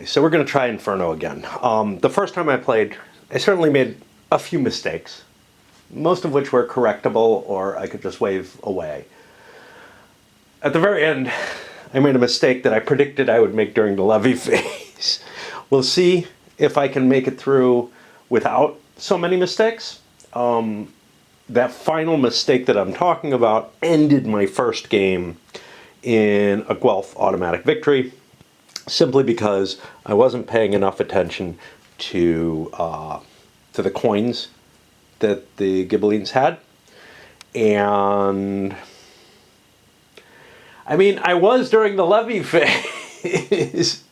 So we're going to try Inferno again. The first time I played, I certainly made a few mistakes, most of which were correctable or I could just wave away. At the very end, I made a mistake that I predicted I would make during the Levy phase. We'll see if I can make it through without so many mistakes. That final mistake that I'm talking about ended my first game in a Guelph automatic victory, simply because I wasn't paying enough attention to the coins that the Ghibellines had. And I mean, I was during the Levy phase,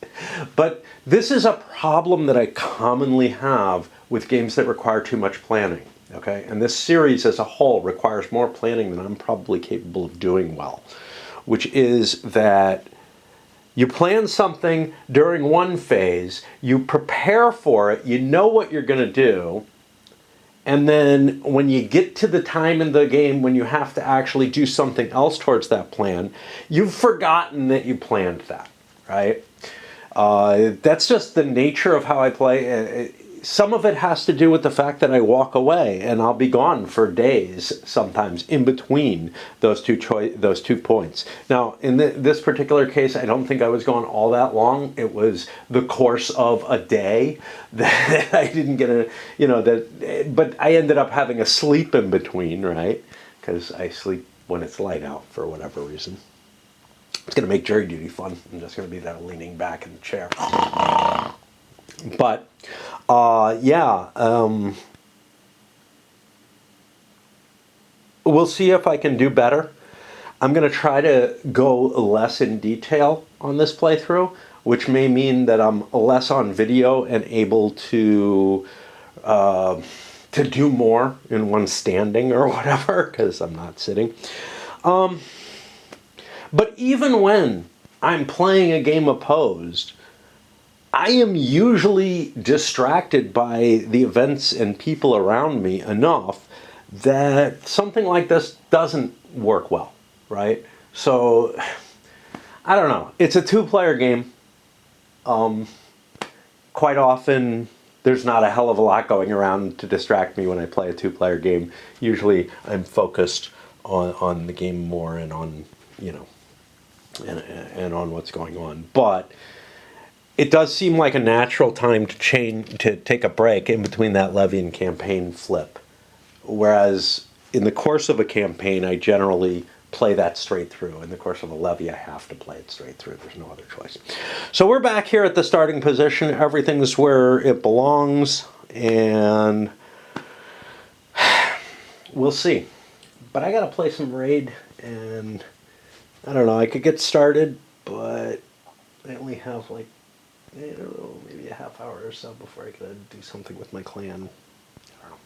but this is a problem that I commonly have with games that require too much planning. Okay, and this series as a whole requires more planning than I'm probably capable of doing well, which is that you plan something during one phase, you prepare for it, you know what you're going to do, and then when you get to the time in the game when you have to actually do something else towards that plan, you've forgotten that you planned that, right? That's just the nature of how I play. Some of it has to do with the fact that I walk away and I'll be gone for days sometimes in between those two points. Now, in this particular case, I don't think I was gone all that long. It was the course of a day that I didn't get but I ended up having a sleep in between, right? Because I sleep when it's light out for whatever reason. It's going to make jury duty fun. I'm just going to be there leaning back in the chair. But, we'll see if I can do better. I'm going to try to go less in detail on this playthrough, which may mean that I'm less on video and able to do more in one standing or whatever, because I'm not sitting. But even when I'm playing a game opposed, I am usually distracted by the events and people around me enough that something like this doesn't work well, right? So, I don't know. It's a two-player game. Quite often, there's not a hell of a lot going around to distract me when I play a two-player game. Usually, I'm focused on the game more and on, and on what's going on. But it does seem like a natural time to take a break in between that Levy and campaign flip. Whereas in the course of a campaign, I generally play that straight through. In the course of a Levy, I have to play it straight through. There's no other choice. So we're back here at the starting position. Everything's where it belongs, and we'll see. But I got to play some Raid, and I don't know. I could get started, but I only have like, I don't know, maybe a half hour or so before I gotta do something with my clan. I don't know.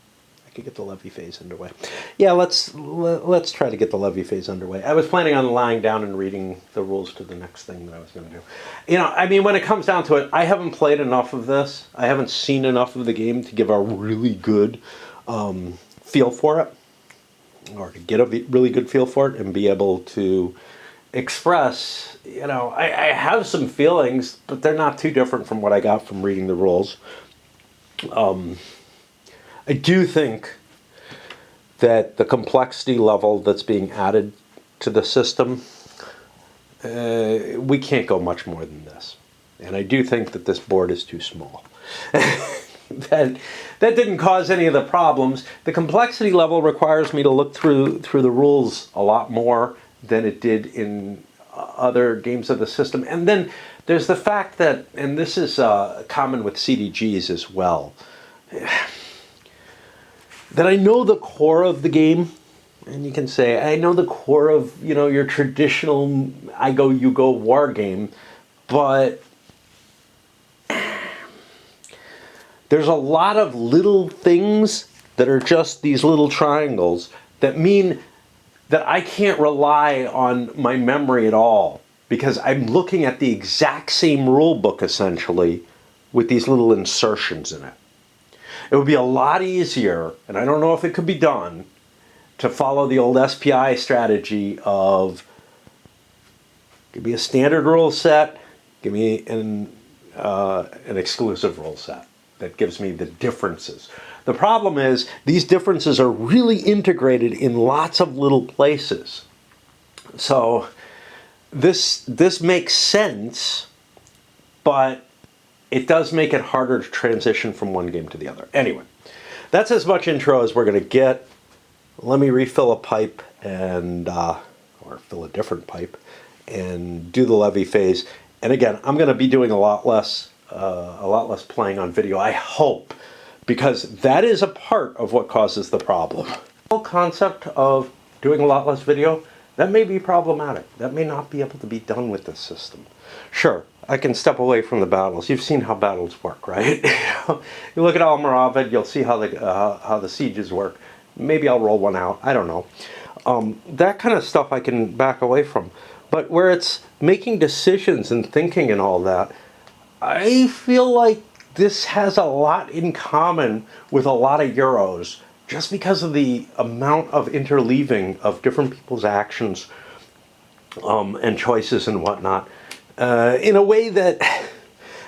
I could get the Levy phase underway. Yeah, let's try to get the Levy phase underway. I was planning on lying down and reading the rules to the next thing that I was going to do. I mean, when it comes down to it, I haven't played enough of this. I haven't seen enough of the game to give a really good feel for it, or to get a really good feel for it and be able to express, I have some feelings, but they're not too different from what I got from reading the rules. I do think that the complexity level that's being added to the system, we can't go much more than this. And I do think that this board is too small. That didn't cause any of the problems. The complexity level requires me to look through the rules a lot more than it did in other games of the system. And then there's the fact that, and this is common with CDGs as well, that I know the core of the game, and you can say, I know the core of, your traditional I go, you go war game, but there's a lot of little things that are just these little triangles that mean that I can't rely on my memory at all, because I'm looking at the exact same rule book, essentially, with these little insertions in it. It would be a lot easier, and I don't know if it could be done, to follow the old SPI strategy of give me a standard rule set, give me an exclusive rule set that gives me the differences. The problem is these differences are really integrated in lots of little places. So this makes sense, but it does make it harder to transition from one game to the other. Anyway, that's as much intro as we're going to get. Let me refill a pipe and, or fill a different pipe, and do the Levy phase. And again, I'm going to be doing a lot less playing on video, I hope, because that is a part of what causes the problem. The whole concept of doing a lot less video, that may be problematic. That may not be able to be done with this system. Sure, I can step away from the battles. You've seen how battles work, right? You look at Almoravid, you'll see how the sieges work. Maybe I'll roll one out. I don't know. That kind of stuff I can back away from. But where it's making decisions and thinking and all that, I feel like this has a lot in common with a lot of Euros, just because of the amount of interleaving of different people's actions and choices and whatnot, in a way that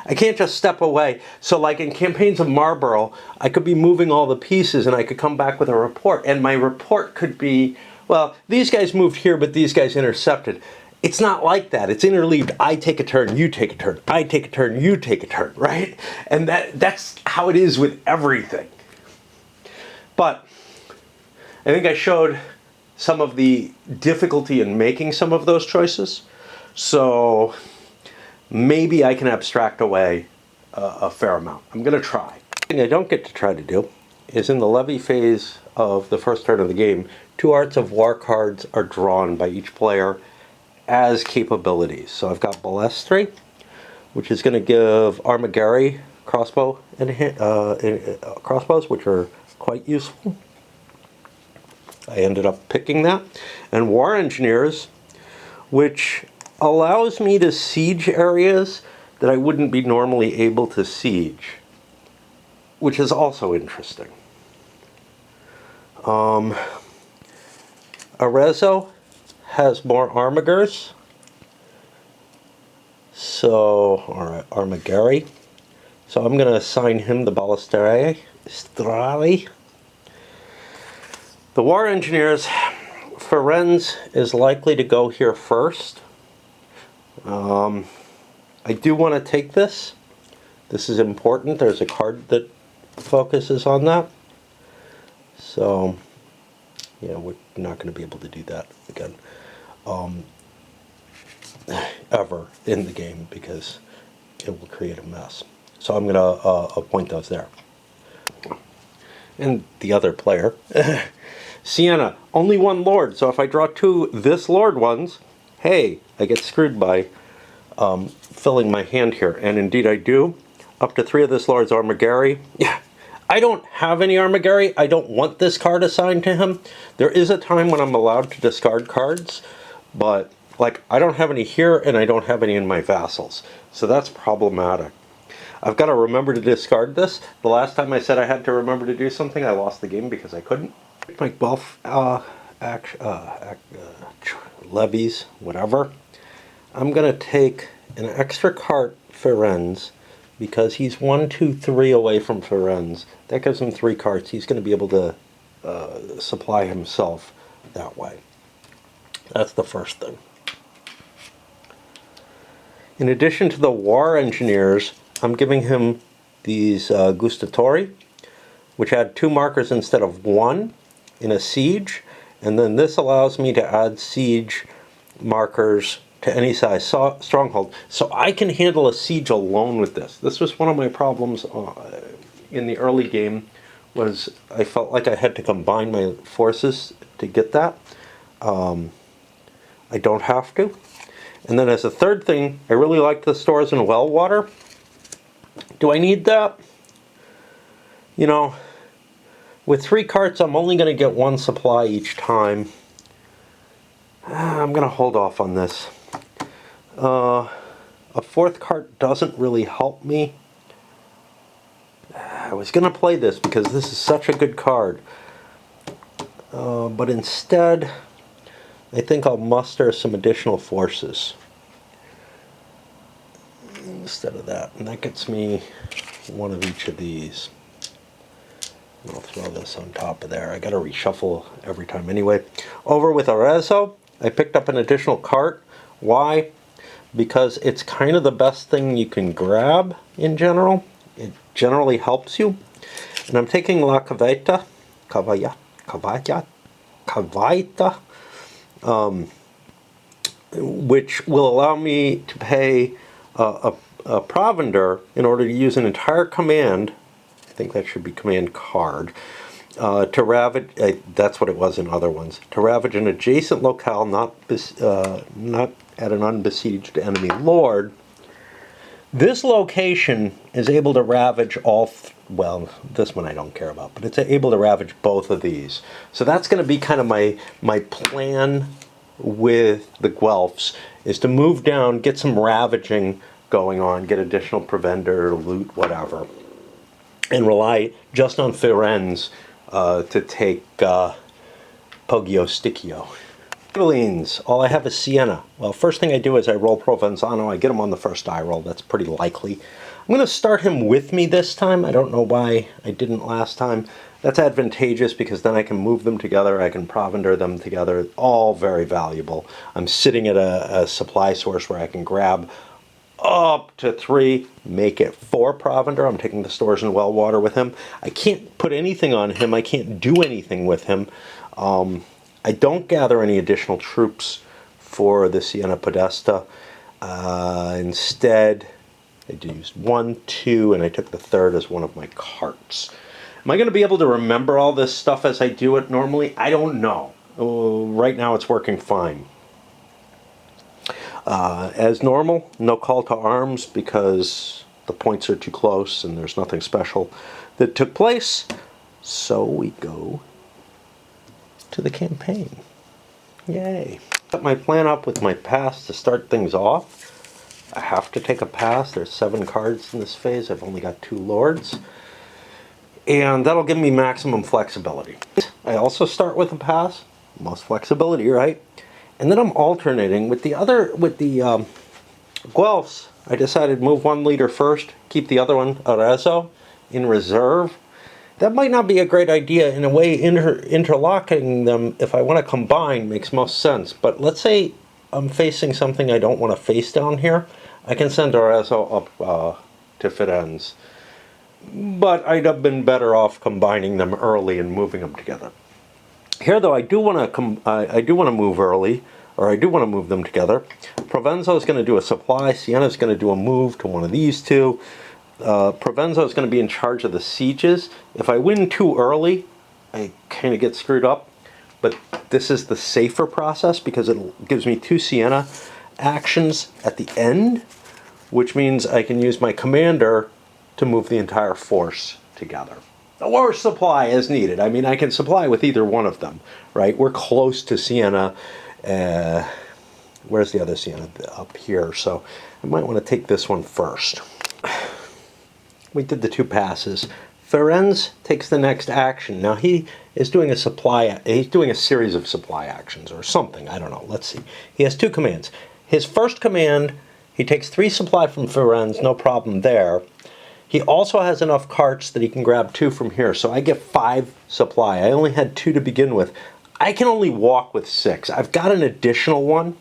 I can't just step away. So like in Campaigns of Marlborough, I could be moving all the pieces and I could come back with a report, and my report could be, well, these guys moved here, but these guys intercepted. It's not like that. It's interleaved. I take a turn, you take a turn. I take a turn, you take a turn, right? And that's how it is with everything. But I think I showed some of the difficulty in making some of those choices. So maybe I can abstract away a fair amount. I'm going to try. The thing I don't get to try to do is in the Levy phase of the first turn of the game, 2 Arts of War cards are drawn by each player as capabilities. So I've got Balestri, which is going to give Armageri crossbow and crossbows, which are quite useful. I ended up picking that. And War Engineers, which allows me to siege areas that I wouldn't be normally able to siege, which is also interesting. Arezzo has more Armagers. So, alright, Armageri. So I'm going to assign him the Balestri. The War Engineers, Ferenz is likely to go here first. I do want to take this. This is important. There's a card that focuses on that. So, yeah, we're not going to be able to do that again. Ever in the game, because it will create a mess. So I'm going to appoint those there. And the other player, Sienna, only 1 Lord, so if I draw 2 this Lord ones, hey, I get screwed by filling my hand here. And indeed I do. Up to 3 of this Lord's Armageri. Yeah, I don't have any Armageri. I don't want this card assigned to him. There is a time when I'm allowed to discard cards, but like I don't have any here and I don't have any in my vassals. So that's problematic. I've got to remember to discard this. The last time I said I had to remember to do something, I lost the game because I couldn't. My buff levies, whatever. I'm going to take an extra card Ferenz because he's 1, 2, 3 away from Ferenz. That gives him 3 cards. He's going to be able to supply himself that way. That's the first thing. In addition to the War Engineers, I'm giving him these Gustatori, which add 2 markers instead of 1 in a siege, and then this allows me to add siege markers to any size stronghold. So I can handle a siege alone with this. This was one of my problems in the early game, was I felt like I had to combine my forces to get that. I don't have to. And then as a third thing, I really like the stores in well water. Do I need that? You know, with 3 carts, I'm only going to get 1 supply each time. I'm going to hold off on this. A 4th cart doesn't really help me. I was going to play this because this is such a good card. But instead, I think I'll muster some additional forces. instead of that. And that gets me one of each of these. I'll throw this on top of there. I gotta reshuffle every time anyway. Over with Arezzo, I picked up an additional cart. Why? Because it's kind of the best thing you can grab in general. It generally helps you. And I'm taking La Caveta, which will allow me to pay a provender in order to use an entire command. I think that should be command card. To ravage, that's what it was in other ones, to ravage an adjacent locale not at an unbesieged enemy lord. This location is able to ravage all, well, this one I don't care about, but it's able to ravage both of these. So that's going to be kind of my plan with the Guelphs, is to move down, get some ravaging going on, get additional provender, loot, whatever, and rely just on Firenze to take Poggio Sticchio. Catalines, all I have is Siena. Well, first thing I do is I roll Provenzano. I get him on the first die roll. That's pretty likely. I'm going to start him with me this time. I don't know why I didn't last time. That's advantageous because then I can move them together. I can provender them together. All very valuable. I'm sitting at a supply source where I can grab up to 3, make it 4 provender. I'm taking the stores and well water with him. I can't put anything on him. I can't do anything with him. I don't gather any additional troops for the Siena Podesta. Instead, I used 1, 2, and I took the 3rd as one of my carts. Am I going to be able to remember all this stuff as I do it normally? I don't know. Right now it's working fine. As normal, no call to arms because the points are too close and there's nothing special that took place. So we go to the campaign. Yay. Set my plan up with my pass to start things off. I have to take a pass. There's 7 cards in this phase. I've only got 2 lords. And that'll give me maximum flexibility. I also start with a pass. Most flexibility, right? And then I'm alternating with the Guelphs. I decided move 1 leader first, keep the other one, Arezzo, in reserve. That might not be a great idea. In a way, interlocking them, if I want to combine, makes most sense. But let's say I'm facing something I don't want to face down here. I can send Arezzo up to Firenze. But I'd have been better off combining them early and moving them together. Here, though, I do want to move early, or I do want to move them together. Provenzo is going to do a supply. Siena is going to do a move to one of these 2. Provenzo is going to be in charge of the sieges. If I win too early, I kind of get screwed up. But this is the safer process because it gives me 2 Siena actions at the end, which means I can use my commander to move the entire force together. Or supply as needed. I mean, I can supply with either one of them, right? We're close to Siena. Where's the other Siena? Up here. So I might want to take this one first. We did the 2 passes. Firenze takes the next action. Now he is doing a supply. He's doing a series of supply actions or something. I don't know. Let's see. He has 2 commands. His first command, he takes 3 supply from Firenze. No problem there. He also has enough carts that he can grab 2 from here. So I get 5 supply. I only had 2 to begin with. I can only walk with 6. I've got an additional one,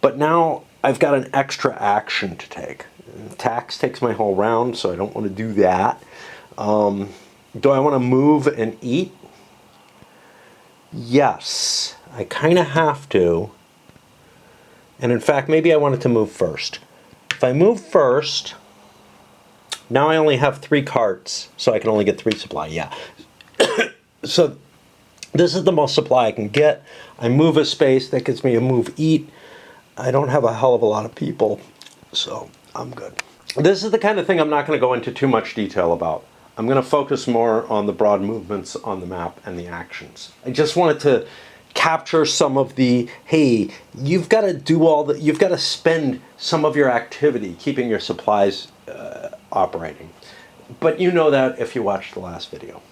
but now I've got an extra action to take. Tax takes my whole round, so I don't want to do that. Do I want to move and eat? Yes, I kind of have to. And in fact, maybe I wanted to move first. If I move first, now I only have 3 carts, so I can only get 3 supply. Yeah. So this is the most supply I can get. I move a space, that gets me a move eat. I don't have a hell of a lot of people, so I'm good. This is the kind of thing I'm not going to go into too much detail about. I'm going to focus more on the broad movements on the map and the actions. I just wanted to capture some of the, hey, you've got to do all the, you've got to spend some of your activity keeping your supplies operating. But you know that if you watched the last video.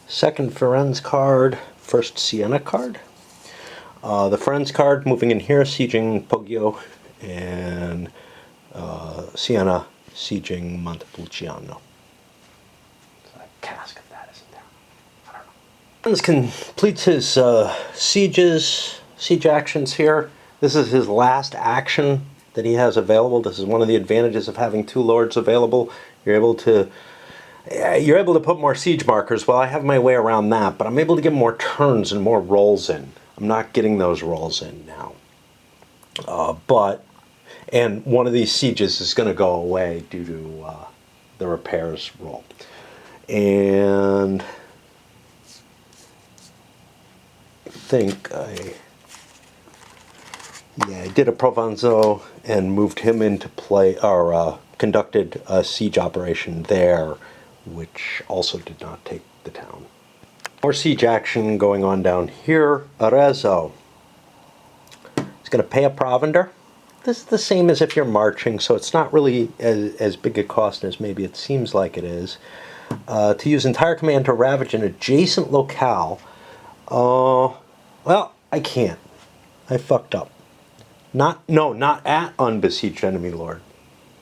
Second Firenze card, first Siena card. The Firenze card moving in here, sieging Poggio and Siena sieging Montepulciano. There's a cask of that, isn't there? I don't know. Hans completes his siege actions here. This is his last action that he has available. This is one of the advantages of having two lords available. You're able to put more siege markers. Well, I have my way around that, but I'm able to get more turns and more rolls in. I'm not getting those rolls in now. And one of these sieges is going to go away due to the repairs roll. And I think I did a Provenzo and moved him into play, or conducted a siege operation there, which also did not take the town. More siege action going on down here. Arezzo is going to pay a provender. This is the same as if you're marching, so it's not really as big a cost as maybe it seems like it is. To use entire command to ravage an adjacent locale. Well, I can't. I fucked up. Not at unbesieged enemy lord.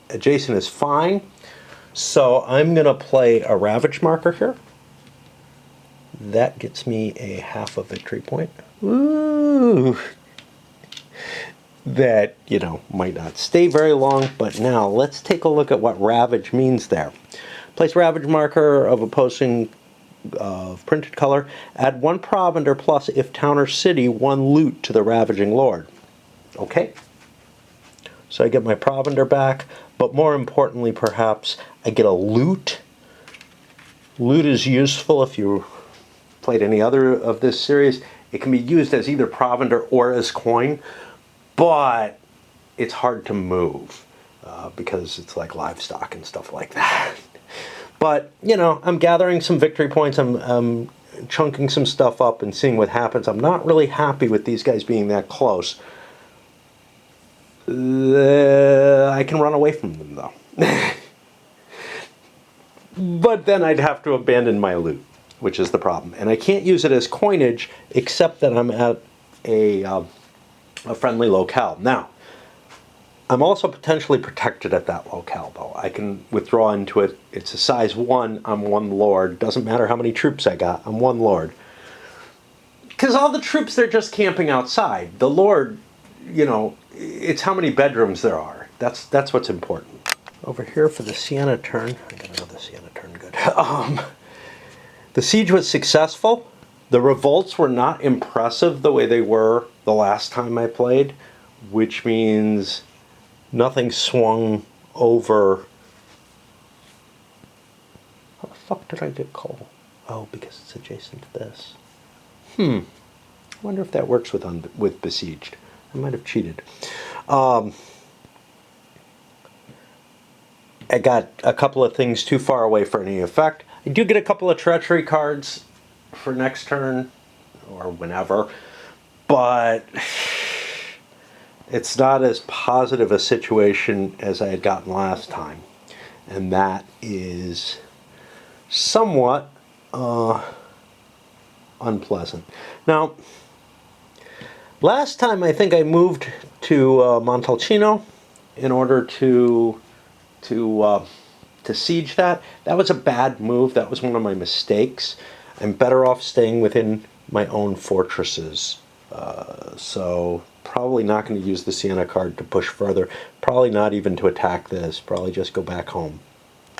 Adjacent is fine. So I'm going to play a ravage marker here. That gets me a half a victory point. Ooh. That, might not stay very long, but now let's take a look at what ravage means there. Place ravage marker of opposing printed color. Add one provender plus, if town or city, one loot to the ravaging lord. Okay. So I get my provender back, but more importantly, perhaps, I get a loot. Loot is useful if you played any other of this series. It can be used as either provender or as coin, but it's hard to move because it's like livestock and stuff like that. But, I'm gathering some victory points. I'm chunking some stuff up and seeing what happens. I'm not really happy with these guys being that close. I can run away from them, though. But then I'd have to abandon my loot, which is the problem. And I can't use it as coinage, except that I'm at a friendly locale. Now, I'm also potentially protected at that locale, though. I can withdraw into it. It's a size 1. I'm one lord. Doesn't matter how many troops I got. I'm one lord. Because all the troops, they're just camping outside. The lord, it's how many bedrooms there are. That's what's important. Over here for the Siena turn. I got another Siena turn, good. The siege was successful. The revolts were not impressive the way they were the last time I played, which means nothing swung over. How the fuck did I get coal? Oh, because it's adjacent to this. I wonder if that works with besieged. I might have cheated. I got a couple of things too far away for any effect. I do get a couple of treachery cards for next turn or whenever, but it's not as positive a situation as I had gotten last time, and that is somewhat unpleasant. Now, last time I think I moved to Montalcino in order to siege that. That was a bad move. That was one of my mistakes. I'm better off staying within my own fortresses. So probably not going to use the Siena card to push further. Probably not even to attack this. Probably just go back home.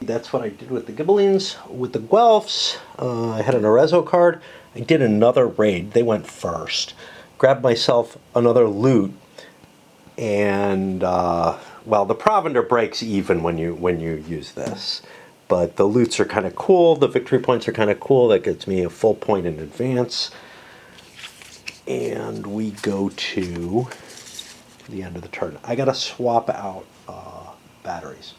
That's what I did with the Ghibellines. With the Guelphs, I had an Arezzo card. I did another raid. They went first. Grabbed myself another loot. And, well, the provender breaks even when you use this. But the loots are kind of cool. The victory points are kind of cool. That gets me a full point in advance. And we go to the end of the turn. I got to swap out batteries.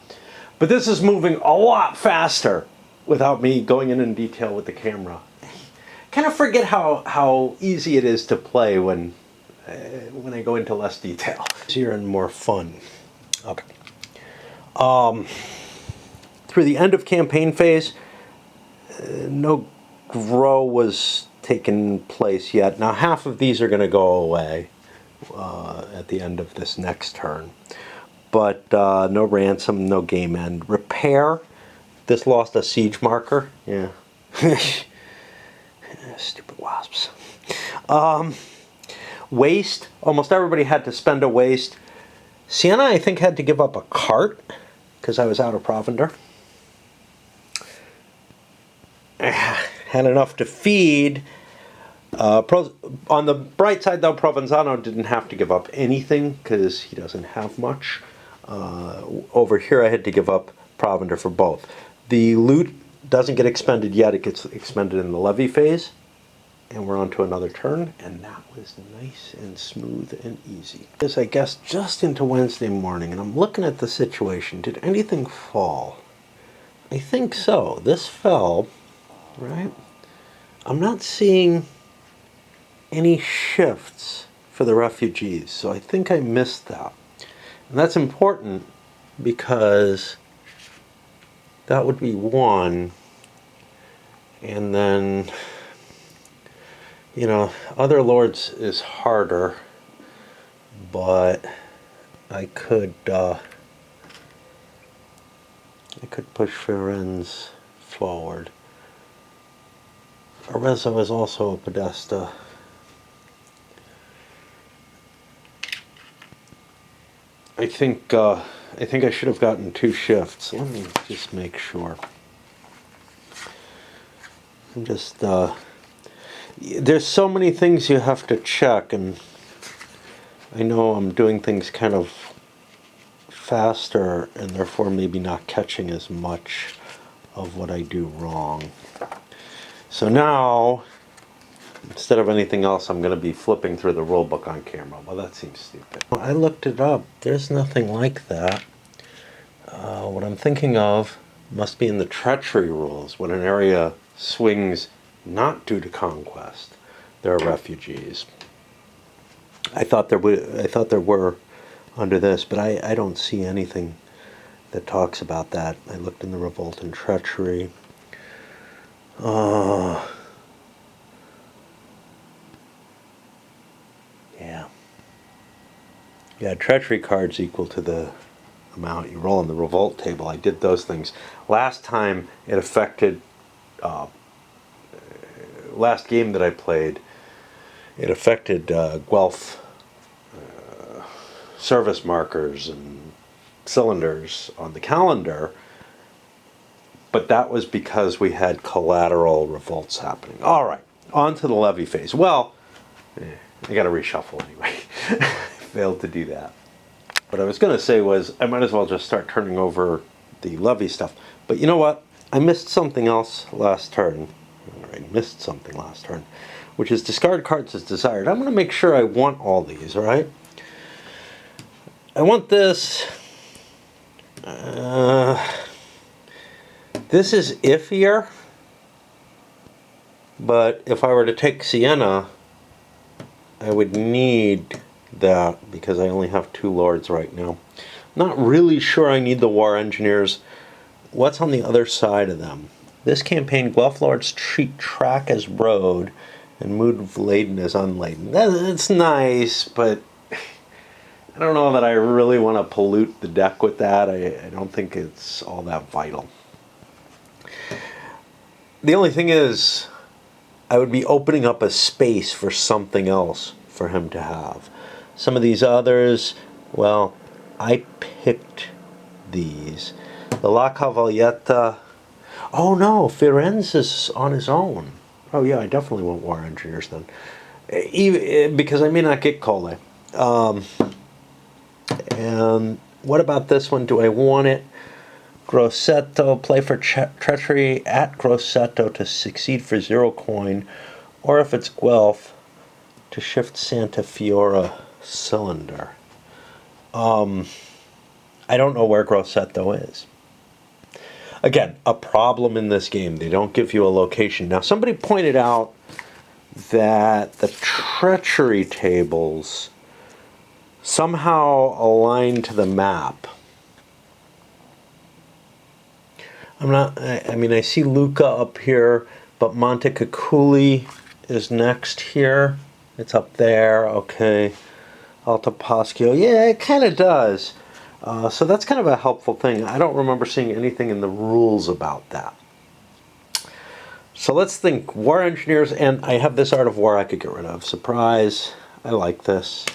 But this is moving a lot faster without me going in detail with the camera. Kind of forget how easy it is to play when I go into less detail. Easier and more fun. Okay. Through the end of campaign phase, no grow was taking place yet. Now half of these are going to go away at the end of this next turn. but no ransom, no game end. Repair, this lost a siege marker. Yeah. Stupid wasps. Waste, almost everybody had to spend a waste. Siena, I think, had to give up a cart because I was out of provender. Had enough to feed. On the bright side, though, Provenzano didn't have to give up anything because he doesn't have much. Over here, I had to give up provender for both. The loot doesn't get expended yet. It gets expended in the levy phase. And we're on to another turn, and that was nice and smooth and easy. This, I guess, just into Wednesday morning, and I'm looking at the situation. Did anything fall? I think so. This fell, right? I'm not seeing any shifts for the refugees, so I think I missed that. And that's important because that would be one, and then, you know, other lords is harder, but I could push Firenze forward. Arezzo is also a Podesta. I think I should have gotten 2 shifts. Let me just make sure. I'm just there's so many things you have to check, and I know I'm doing things kind of faster and therefore maybe not catching as much of what I do wrong. So now, instead of anything else, I'm going to be flipping through the rule book on camera. Well, that seems stupid. I looked it up. There's nothing like that. What I'm thinking of must be in the treachery rules. When an area swings not due to conquest, there are refugees. I thought there were under this, but I don't see anything that talks about that. I looked in the revolt and treachery. Yeah, treachery cards equal to the amount you roll in the revolt table. I did those things. Last time it affected, last game that I played, it affected Guelph service markers and cylinders on the calendar, but that was because we had collateral revolts happening. All right, on to the levy phase. Well, I got to reshuffle anyway. Failed to do that. What I was going to say was I might as well just start turning over the levy stuff. But you know what? I missed something else last turn. Which is discard cards as desired. I'm going to make sure I want all these, all right? I want this. This is iffier. But if I were to take Siena, I would need that because I only have 2 lords right now. Not really sure I need the war engineers. What's on the other side of them? This campaign, Guelph lords treat track as road and mood laden as unladen. That's nice, but I don't know that I really want to pollute the deck with that. I don't think it's all that vital. The only thing is, I would be opening up a space for something else for him to have. Some of these others, well, I picked these. The La Cavalietta. Oh no, Firenze is on his own. Oh yeah, I definitely want war engineers then. Even, because I may not get Cole. And what about this one? Do I want it? Grosseto, play for treachery at Grosseto to succeed for 0 coin. Or if it's Guelph, to shift Santa Fiora cylinder. I don't know where Grosseto is. Again, a problem in this game. They don't give you a location. Now, somebody pointed out that the treachery tables somehow align to the map. I mean, I see Lucca up here, but Montecaculi is next here. It's up there, okay. Alta Pasquio, yeah, it kind of does. So that's kind of a helpful thing. I don't remember seeing anything in the rules about that. So let's think. War engineers, and I have this art of war I could get rid of. Surprise. I like this.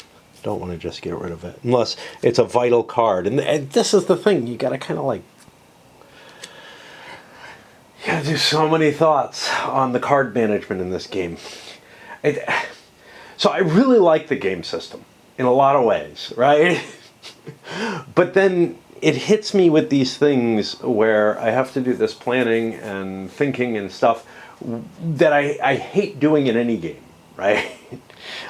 Don't want to just get rid of it. Unless it's a vital card. And this is the thing. You got to kind of like... You got to do so many thoughts on the card management in this game. So I really like the game system in a lot of ways, right? But then it hits me with these things where I have to do this planning and thinking and stuff that I hate doing in any game, right?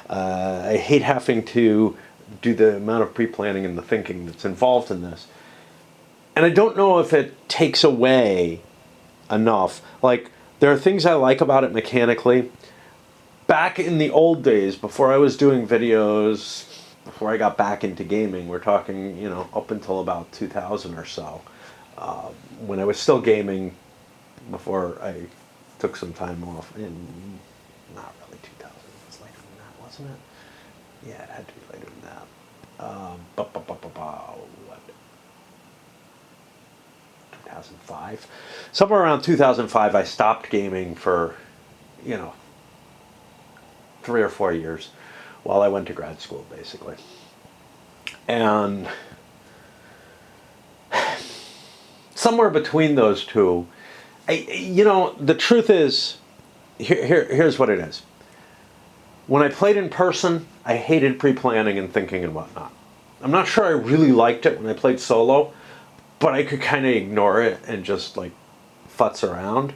I hate having to do the amount of pre-planning and the thinking that's involved in this. And I don't know if it takes away enough. Like, there are things I like about it mechanically. Back in the old days, before I was doing videos, before I got back into gaming, we're talking, you know, up until about 2000 or so, when I was still gaming, before I took some time off, in not really 2000, it was later than that, wasn't it? Yeah, it had to be later than that. What? 2005? Somewhere around 2005, I stopped gaming for, you know, 3 or 4 years while I went to grad school, basically. And somewhere between those two, you know, the truth is, here's what it is. When I played in person, I hated pre-planning and thinking and whatnot. I'm not sure I really liked it when I played solo, but I could kind of ignore it and just like futz around.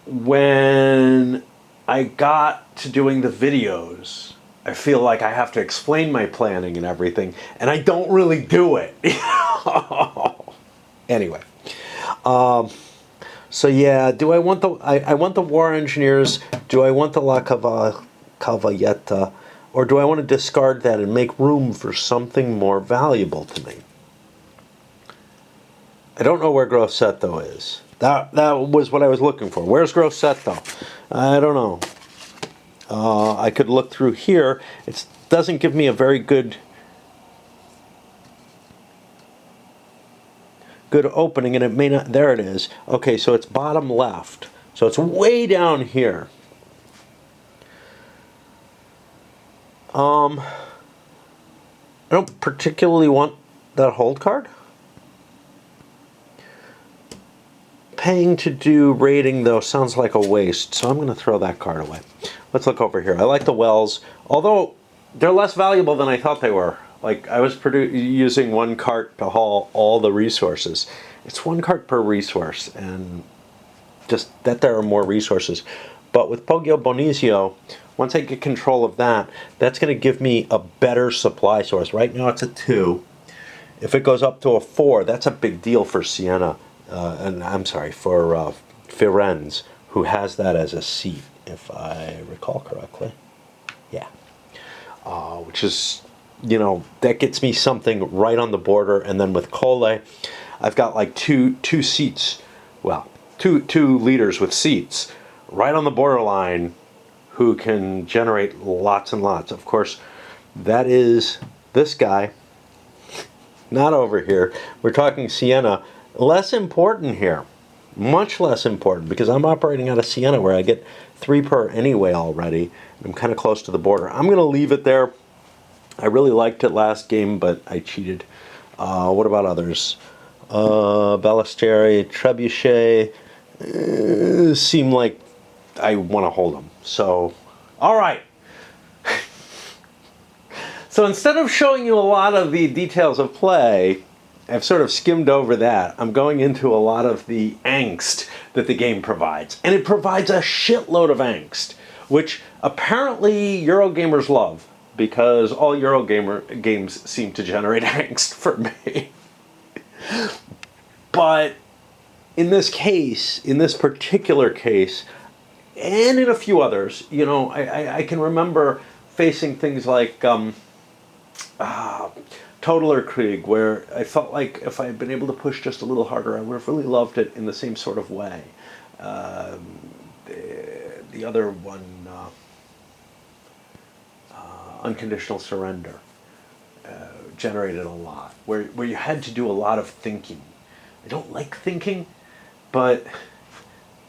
When I got to doing the videos, I feel like I have to explain my planning and everything, and I don't really do it. Anyway, so yeah, do I want the I want the war engineers? Do I want the La Cavalletta, or do I want to discard that and make room for something more valuable to me? I don't know where Grosseto is. That was what I was looking for. Where's Grosseto? I don't know. I could look through here. It doesn't give me a very good opening, and it may not. There it is. Okay, so it's bottom left. So it's way down here. I don't particularly want that hold card. Paying to do rating, though, sounds like a waste, so I'm going to throw that card away. Let's look over here. I like the wells, although they're less valuable than I thought they were. Like, I was using one cart to haul all the resources. It's one cart per resource, and just that there are more resources. But with Poggio Bonizio, once I get control of that, that's going to give me a better supply source. Right now it's a 2. If it goes up to a 4, that's a big deal for Siena. And I'm sorry, for Firenze, who has that as a seat, if I recall correctly. Yeah. Which is, you know, that gets me something right on the border. And then with Colle, I've got like two seats, well, two leaders with seats right on the borderline who can generate lots and lots. Of course, that is this guy, not over here. We're talking Siena. Less important here, much less important, because I'm operating out of Siena where I get 3 per anyway already. I'm kind of close to the border. I'm going to leave it there. I really liked it last game, but I cheated. What about others? Ballestieri, Trebuchet seem like I want to hold them. So, all right. So instead of showing you a lot of the details of play, I've sort of skimmed over that. I'm going into a lot of the angst that the game provides. And it provides a shitload of angst, which apparently Eurogamers love, because all Eurogamer games seem to generate angst for me. But in this case, in this particular case, and in a few others, you know, I can remember facing things like Totaler Krieg, where I felt like if I had been able to push just a little harder, I would have really loved it in the same sort of way. The other one, Unconditional Surrender. generated a lot, where you had to do a lot of thinking. I don't like thinking, but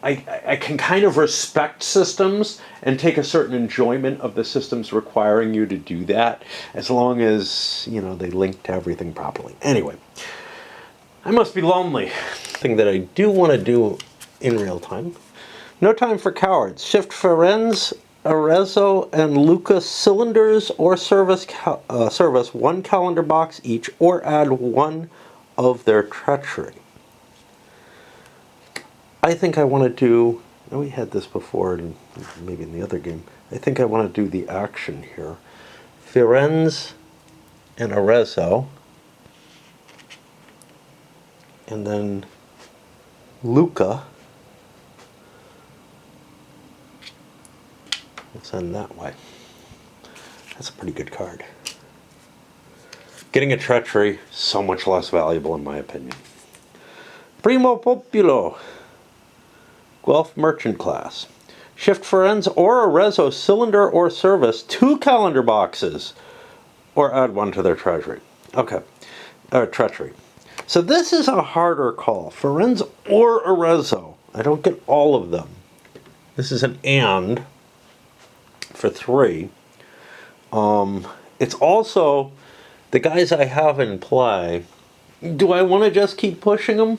I can kind of respect systems and take a certain enjoyment of the systems requiring you to do that, as long as, you know, they link to everything properly. Anyway, I must be lonely. Thing that I do want to do in real time. No time for cowards. Shift Ferenz, Arezzo, and Lucas cylinders or service one calendar box each, or add one of their treachery. I think I want to do, we had this before, maybe in the other game. I think I want to do the action here. Ferenz and Arezzo. And then Luca. We'll send that way. That's a pretty good card. Getting a treachery, so much less valuable in my opinion. Primo Populo. Guelph Merchant Class. Shift Ferenz or Arezzo cylinder or service 2 calendar boxes, or add one to their treasury. Okay, treachery. So this is a harder call. Ferenz or Arezzo. I don't get all of them. This is an and for 3. It's also the guys I have in play. Do I want to just keep pushing them?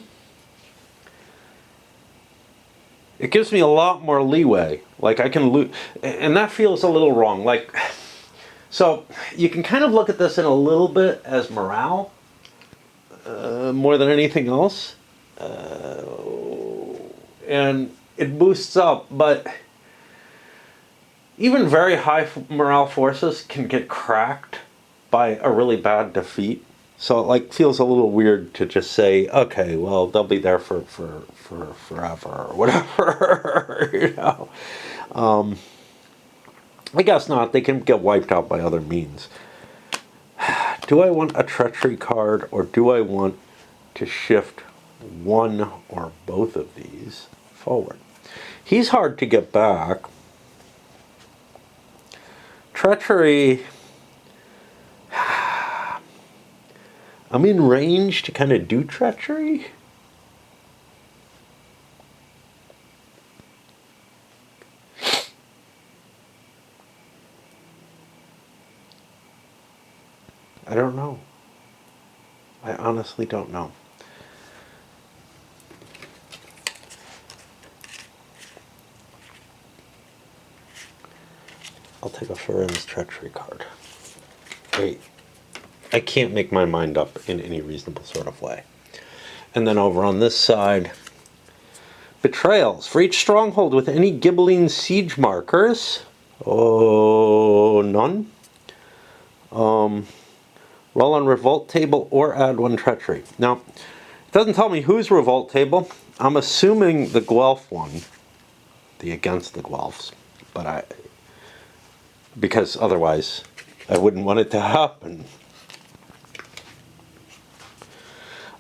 It gives me a lot more leeway. Like I can lose, and that feels a little wrong. Like, so you can kind of look at this in a little bit as morale, more than anything else, and it boosts up. But even very high morale forces can get cracked by a really bad defeat. So it like feels a little weird to just say, okay, well, they'll be there for forever or whatever, you know. I guess not. They can get wiped out by other means. Do I want a treachery card, or do I want to shift one or both of these forward? He's hard to get back. Treachery, I'm in range to kind of do treachery. I don't know. I honestly don't know. I'll take a Ferenz treachery card. Wait. I can't make my mind up in any reasonable sort of way. And then over on this side, betrayals. For each stronghold with any Ghibelline siege markers. Oh, none. Roll on revolt table or add one treachery. Now, it doesn't tell me whose revolt table. I'm assuming the Guelph one, the against the Guelphs, but because otherwise I wouldn't want it to happen.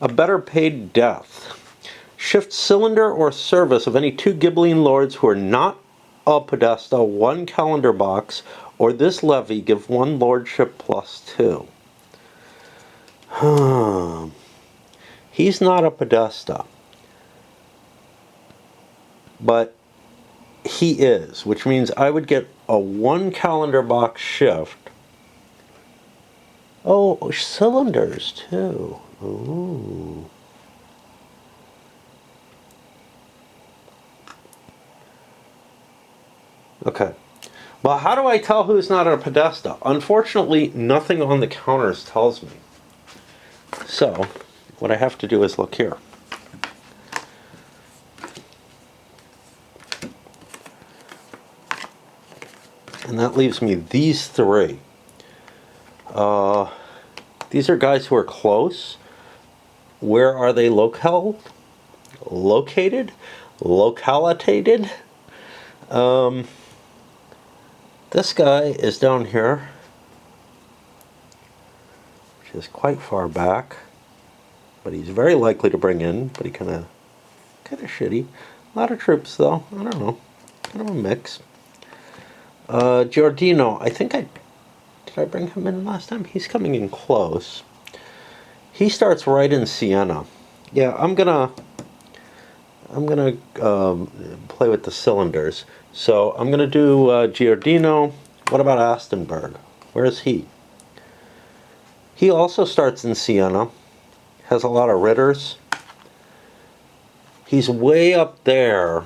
A better paid death. Shift cylinder or service of any 2 Ghibelline lords who are not a Podesta, 1 calendar box, or this levy give 1 lordship plus 2. He's not a Podesta, but he is, which means I would get a 1 calendar box shift. Oh, cylinders too. Ooh. Okay. Well, how do I tell who's not a Podesta? Unfortunately, nothing on the counters tells me. So, what I have to do is look here. And that leaves me these 3. These are guys who are close. Where are they located? Localitated? This guy is down here, which is quite far back, but he's very likely to bring in, but he kind of shitty. A lot of troops though, I don't know, kind of a mix. Giordino, I think I Did I bring him in last time? He's coming in close. He starts right in Siena. Yeah, I'm gonna play with the cylinders. So I'm gonna do Giardino. What about Astonberg? Where is he? He also starts in Siena. Has a lot of Ritters. He's way up there,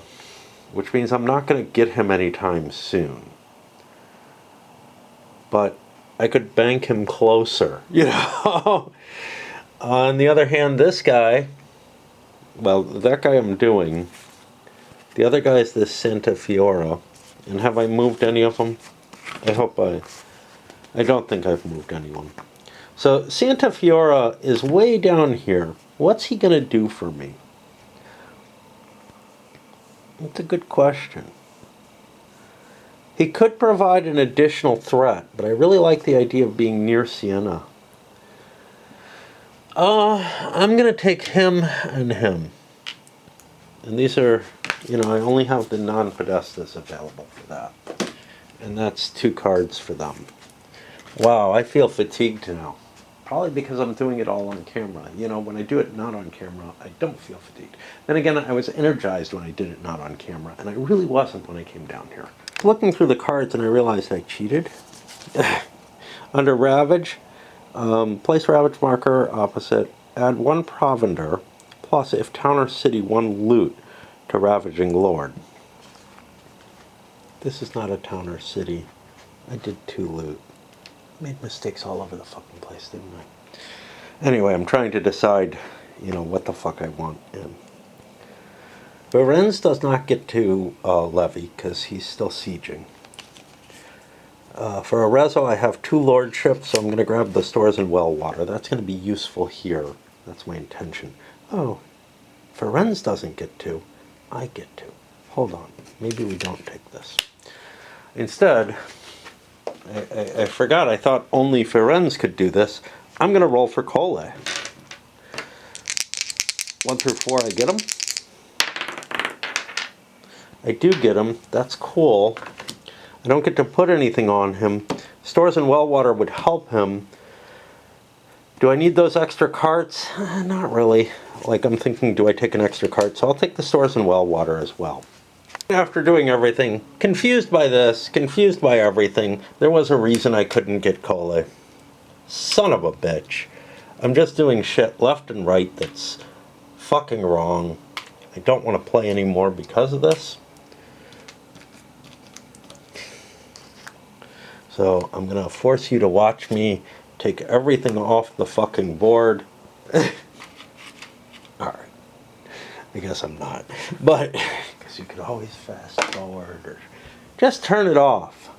which means I'm not going to get him anytime soon. But I could bank him closer, you know. On the other hand, this guy, well, that guy I'm doing. The other guy is this Santa Fiora. And have I moved any of them? I don't think I've moved anyone. So Santa Fiora is way down here. What's he going to do for me? That's a good question. He could provide an additional threat, but I really like the idea of being near Siena. I'm going to take him and him. And these are, you know, I only have the non-Podestas available for that. And that's 2 cards for them. Wow, I feel fatigued now. Probably because I'm doing it all on camera. You know, when I do it not on camera, I don't feel fatigued. Then again, I was energized when I did it not on camera, and I really wasn't when I came down here. Looking through the cards, and I realized I cheated. Under Ravage, place Ravage marker opposite, add 1 Provender, plus if town or city 1 loot to Ravaging Lord. This is not a town or city. I did 2 loot. Made mistakes all over the fucking place, didn't I? Anyway, I'm trying to decide, you know, what the fuck I want. And Lorenz does not get to Levy because he's still sieging. For Arezzo, I have 2 lordships, so I'm going to grab the stores in Wellwater. That's going to be useful here. That's my intention. Oh, Ferenz doesn't get to. I get to. Hold on. Maybe we don't take this. Instead, I forgot. I thought only Ferenz could do this. I'm going to roll for Cole. 1 through 4, I get him. I do get him. That's cool. I don't get to put anything on him. Stores in Wellwater would help him. Do I need those extra carts? Not really. Like, I'm thinking, do I take an extra cart? So I'll take the stores in Wellwater as well. After doing everything, confused by this, confused by everything, there was a reason I couldn't get Cole. Son of a bitch. I'm just doing shit left and right that's fucking wrong. I don't want to play anymore because of this. So I'm going to force you to watch me take everything off the fucking board. Alright. I guess I'm not. But, because you could always fast forward or just turn it off.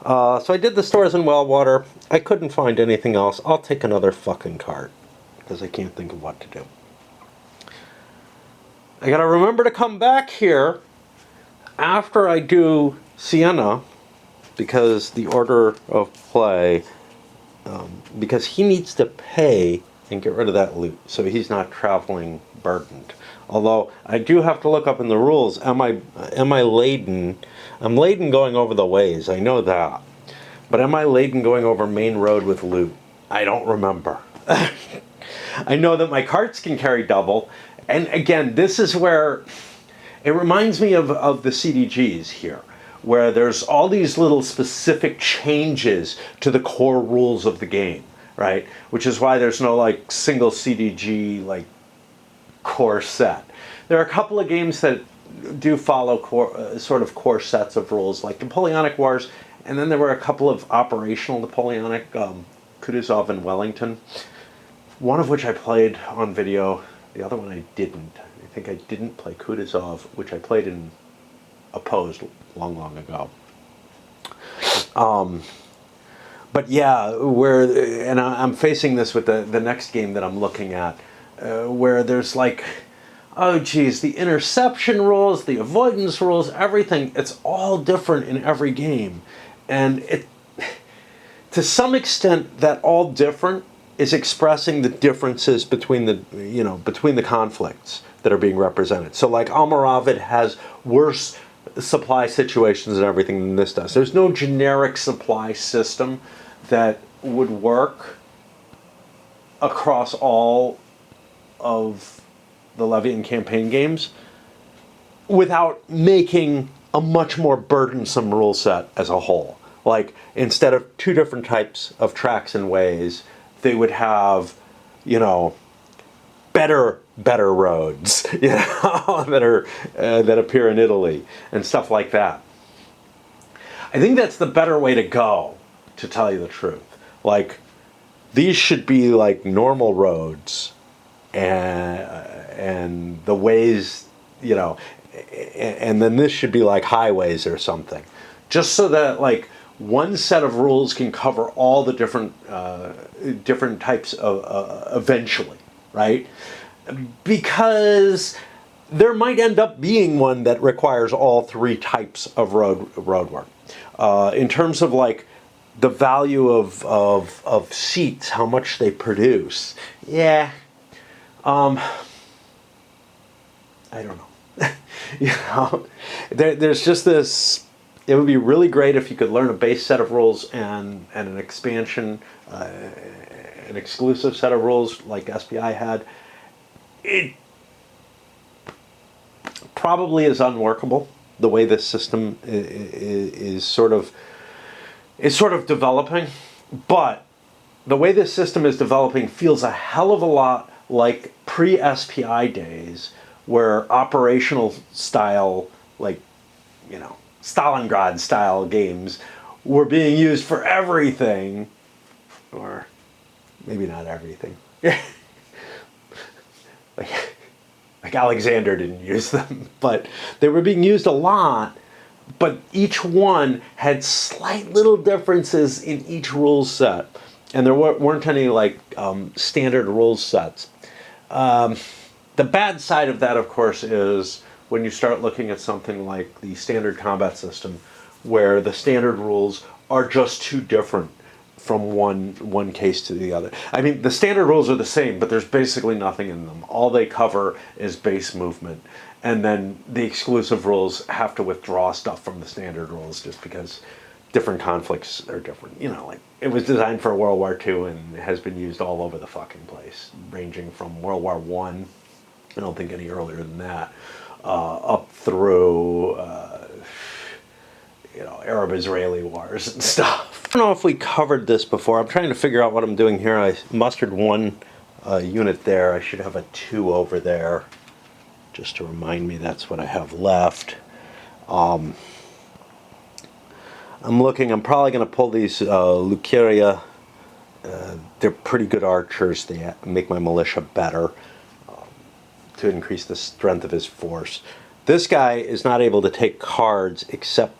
So I did the stores in Wellwater. I couldn't find anything else. I'll take another fucking cart because I can't think of what to do. I gotta remember to come back here after I do Siena because the order of play, because he needs to pay and get rid of that loot so he's not traveling burdened. Although I do have to look up in the rules, am I laden? I'm laden going over the ways, I know that. But am I laden going over main road with loot? I don't remember. I know that my carts can carry double. And again, this is where it reminds me of the CDGs here, where there's all these little specific changes to the core rules of the game, right? Which is why there's no like single CDG like core set. There are a couple of games that do follow sort of core sets of rules, like Napoleonic Wars, and then there were a couple of operational Napoleonic, Kutuzov and Wellington, one of which I played on video, the other one I didn't. I think I didn't play Kutuzov, which I played in Opposed long, long ago. But yeah, and I'm facing this with the next game that I'm looking at, where there's like, oh geez, the interception rules, the avoidance rules, everything, it's all different in every game. And it, to some extent, that all different is expressing the differences between the conflicts that are being represented. So like Almoravid has worse supply situations and everything than this does. There's no generic supply system that would work across all of the Levy and campaign games without making a much more burdensome rule set as a whole. Like, instead of two different types of tracks and ways, they would have, you know, better roads, you know, that appear in Italy and stuff like that. I think that's the better way to go, to tell you the truth. Like, these should be like normal roads, and the ways, you know, and then this should be like highways or something, just so that like one set of rules can cover all the different types of eventually, right? Because there might end up being one that requires all three types of road work. In terms of like the value of seats, how much they produce, yeah, I don't know. You know, there's just this. It would be really great if you could learn a base set of rules and an expansion, an exclusive set of rules like SPI had. It probably is unworkable the way this system is sort of developing, but the way this system is developing feels a hell of a lot like pre-SPI days, where operational style, like, you know, Stalingrad style games were being used for everything, or maybe not everything. like Alexander didn't use them, but they were being used a lot, but each one had slight little differences in each rule set, and there weren't any like standard rules sets. The bad side of that, of course, is when you start looking at something like the standard combat system, where the standard rules are just too different from one case to the other. I mean, the standard rules are the same, but there's basically nothing in them. All they cover is base movement, and then the exclusive rules have to withdraw stuff from the standard rules just because different conflicts are different. You know, like, it was designed for World War II and has been used all over the fucking place, ranging from World War I, I don't think any earlier than that, up through you know, Arab-Israeli wars and stuff. I don't know if we covered this before. I'm trying to figure out what I'm doing here. I mustered one unit there. I should have a 2 over there, just to remind me that's what I have left. I'm looking. I'm probably going to pull these Luceria. They're pretty good archers. They make my militia better, to increase the strength of his force. This guy is not able to take cards except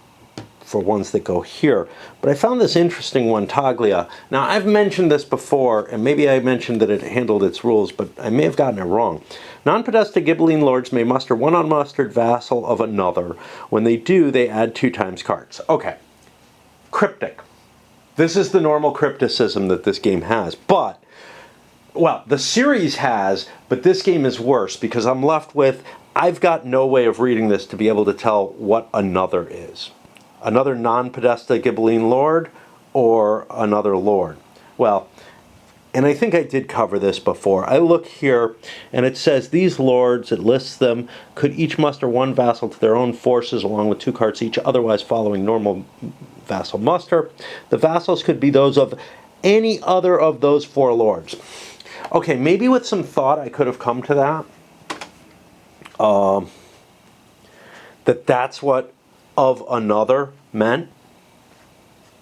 for ones that go here. But I found this interesting one, Taglia. Now, I've mentioned this before, and maybe I mentioned that it handled its rules, but I may have gotten it wrong. Non-Podesta Ghibelline lords may muster one unmustered vassal of another. When they do, they add 2 times cards. Okay. Cryptic. This is the normal crypticism that this game has, but well, the series has, but this game is worse because I'm left with, I've got no way of reading this to be able to tell what another is. Another non-Podesta Ghibelline lord or another lord. Well, and I think I did cover this before. I look here and it says these lords, it lists them, could each muster 1 vassal to their own forces along with 2 cards each, otherwise following normal vassal muster. The vassals could be those of any other of those 4 lords. Okay, maybe with some thought I could have come to that. That's what of another meant.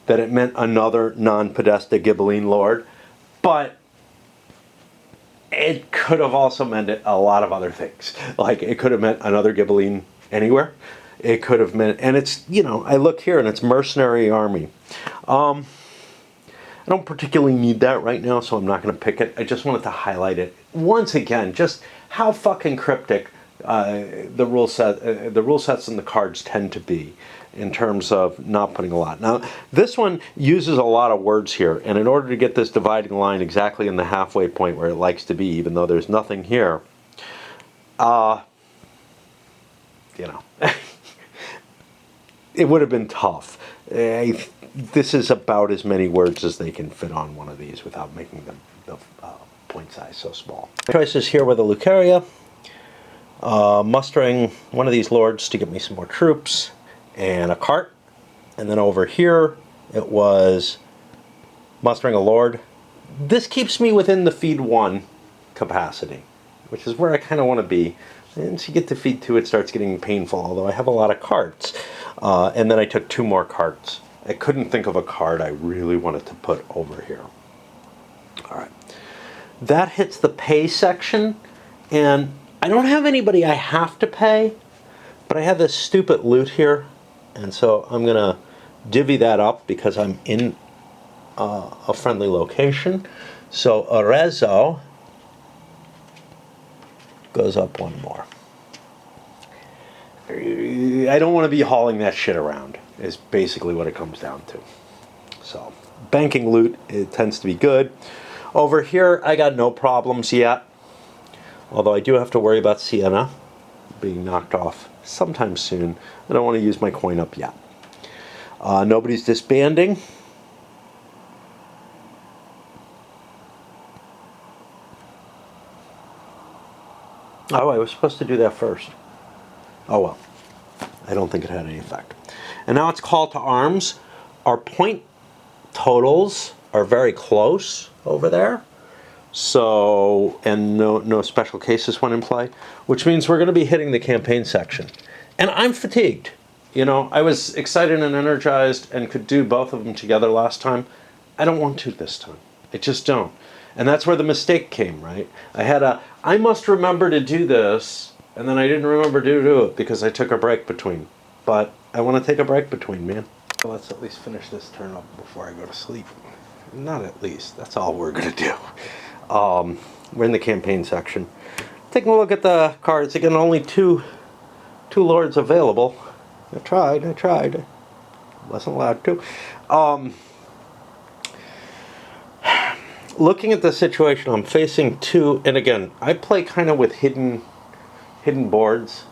That it meant another non-Podesta Ghibelline lord. But it could have also meant a lot of other things. Like, it could have meant another Ghibelline anywhere. It could have meant, and it's, you know, I look here and it's mercenary army. I don't particularly need that right now, so I'm not going to pick it. I just wanted to highlight it once again, just how fucking cryptic the rule sets and the cards tend to be in terms of not putting a lot. Now, this one uses a lot of words here, and in order to get this dividing line exactly in the halfway point where it likes to be, even though there's nothing here, you know, it would have been tough. this is about as many words as they can fit on one of these without making the point size so small. Choices here with a Lucaria. Mustering one of these lords to get me some more troops and a cart. And then over here it was mustering a lord. This keeps me within the feed 1 capacity, which is where I kind of want to be. And once you get to feed 2, it starts getting painful, although I have a lot of carts. And then I took 2 more carts. I couldn't think of a card I really wanted to put over here. All right. That hits the pay section, and I don't have anybody I have to pay, but I have this stupid loot here, and so I'm going to divvy that up because I'm in a friendly location. So Arezzo goes up 1 more. I don't want to be hauling that shit around, is basically what it comes down to. So, banking loot, it tends to be good. Over here, I got no problems yet. Although I do have to worry about Sienna being knocked off sometime soon. I don't want to use my coin up yet. Nobody's disbanding. Oh, I was supposed to do that first. Oh well. I don't think it had any effect. And now it's call to arms. Our point totals are very close over there. So, and no special cases went in play, which means we're going to be hitting the campaign section. And I'm fatigued. You know, I was excited and energized and could do both of them together last time. I don't want to this time. I just don't. And that's where the mistake came, right? I must remember to do this, and then I didn't remember to do it because I took a break between. But I want to take a break between, man. So let's at least finish this turn up before I go to sleep. Not at least. That's all we're going to do. We're in the campaign section. Taking a look at the cards. Again, only two lords available. I tried. Wasn't allowed to. Looking at the situation, I'm facing 2, and again, I play kind of with hidden boards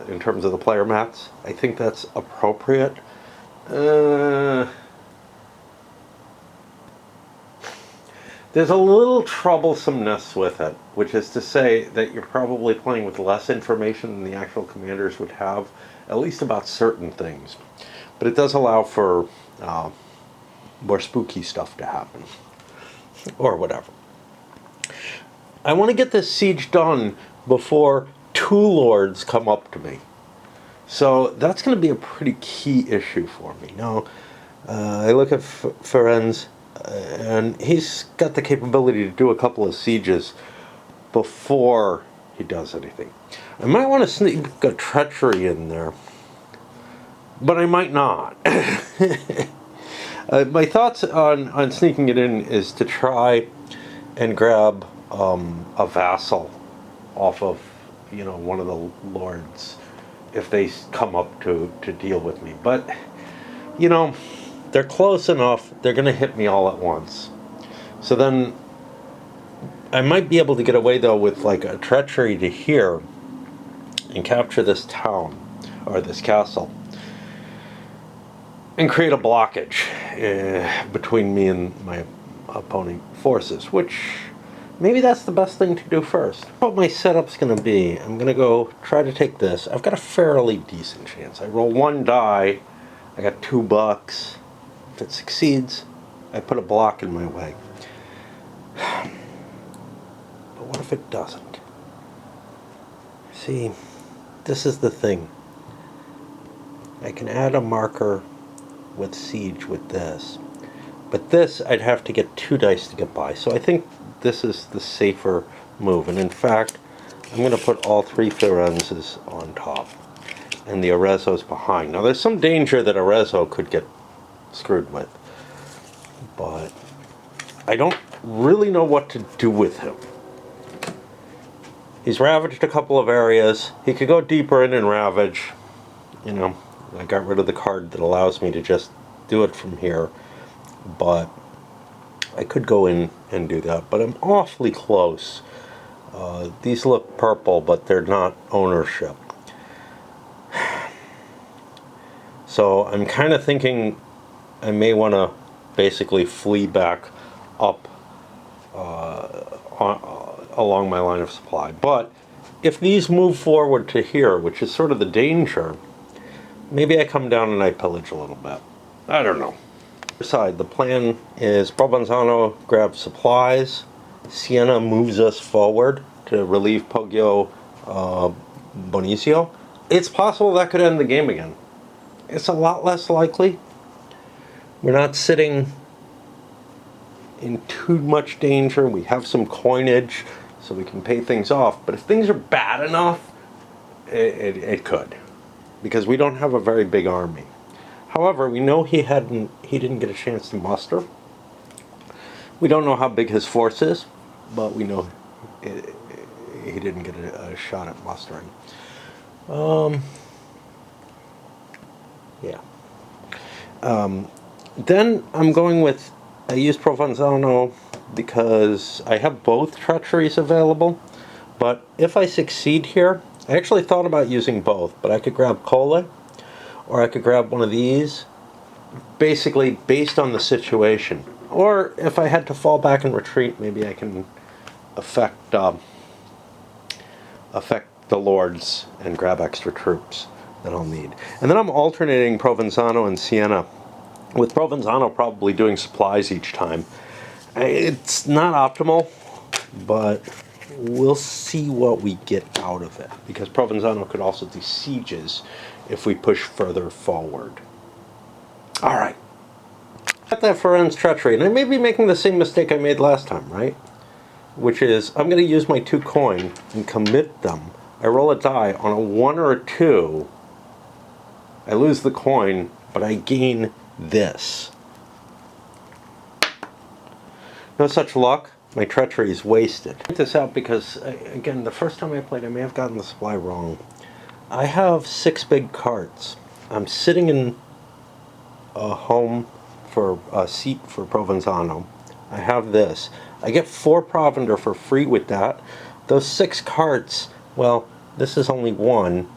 in terms of the player mats. I think that's appropriate. There's a little troublesomeness with it, which is to say that you're probably playing with less information than the actual commanders would have, at least about certain things. But it does allow for more spooky stuff to happen. Or whatever. I want to get this siege done before 2 lords come up to me. So that's going to be a pretty key issue for me. Now, I look at Ferenz, and he's got the capability to do a couple of sieges before he does anything. I might want to sneak a treachery in there, but I might not. My thoughts on sneaking it in is to try and grab a vassal off of, one of the lords if they come up to deal with me. But, they're close enough, they're going to hit me all at once. So then I might be able to get away, though, with like a treachery to here and capture this town, or this castle, and create a blockage between me and my opponent forces, which maybe that's the best thing to do first. What my setup's going to be, I'm going to go try to take this. I've got a fairly decent chance. I roll 1 die, I got $2. If it succeeds, I put a block in my way. But what if it doesn't? See, this is the thing. I can add a marker with siege with this, but this I'd have to get 2 dice to get by, so I think this is the safer move. And in fact, I'm going to put all 3 Firenzes on top and the Arezzo's behind. Now there's some danger that Arezzo could get screwed with, but I don't really know what to do with him. He's ravaged a couple of areas. He could go deeper in and ravage. I got rid of the card that allows me to just do it from here, but I could go in and do that, but I'm awfully close. These look purple, but they're not ownership. So I'm kind of thinking I may want to basically flee back up along my line of supply. But if these move forward to here, which is sort of the danger, maybe I come down and I pillage a little bit. I don't know. Side, the plan is Provenzano grabs supplies, Siena moves us forward to relieve Poggio Bonicio. It's possible that could end the game again. It's a lot less likely. We're not sitting in too much danger. We have some coinage, so we can pay things off. But if things are bad enough, it could, because we don't have a very big army. However, we know he didn't get a chance to muster. We don't know how big his force is, but we know he didn't get a shot at mustering. Yeah. Then I'm going with, I use Provenzano because I have both treacheries available, but if I succeed here, I actually thought about using both, but I could grab Colle, or I could grab one of these, basically based on the situation. Or if I had to fall back and retreat, maybe I can affect the lords and grab extra troops that I'll need. And then I'm alternating Provenzano and Siena, with Provenzano probably doing supplies each time. It's not optimal, but we'll see what we get out of it, because Provenzano could also do sieges if we push further forward. All right. Got that Ferenz treachery, and I may be making the same mistake I made last time, right? Which is, I'm going to use my 2 coin and commit them. I roll a die on a 1 or a 2. I lose the coin, but I gain this. No such luck. My treachery is wasted. I point this out because, again, the first time I played, I may have gotten the supply wrong. I have 6 big carts. I'm sitting in a home for a seat for Provenzano. I have this. I get 4 provender for free with that. Those 6 carts, well, this is only 1,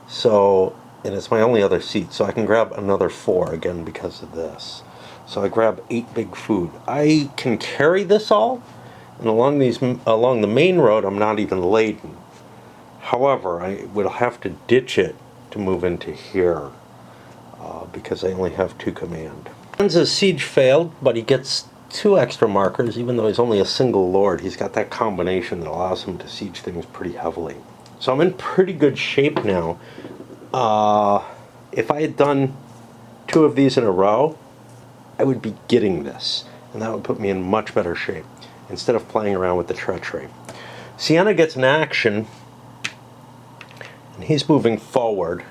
so, and it's my only other seat, so I can grab another 4 again because of this. So I grab 8 big food. I can carry this all, and along the main road, I'm not even laden. However, I will have to ditch it to move into here, because I only have 2 command. Ferenza's siege failed, but he gets 2 extra markers, even though he's only a single lord. He's got that combination that allows him to siege things pretty heavily. So I'm in pretty good shape now. If I had done 2 of these in a row, I would be getting this, and that would put me in much better shape, instead of playing around with the treachery. Siena gets an action, and he's moving forward.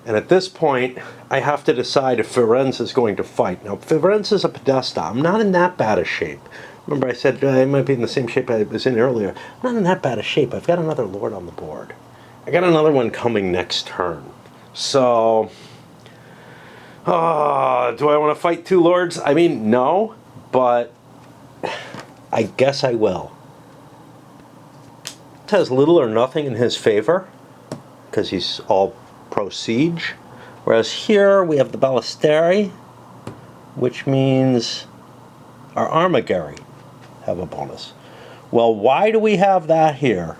And at this point, I have to decide if Ferenz is going to fight. Now, Ferenz is a Podesta. I'm not in that bad a shape. Remember I said I might be in the same shape I was in earlier. I'm not in that bad a shape. I've got another lord on the board. I got another one coming next turn. So, do I want to fight 2 lords? I mean, no, but I guess I will. It has little or nothing in his favor, because he's all pro-siege. Whereas here we have the Ballisteri, which means our Armigeri have a bonus. Well, why do we have that here?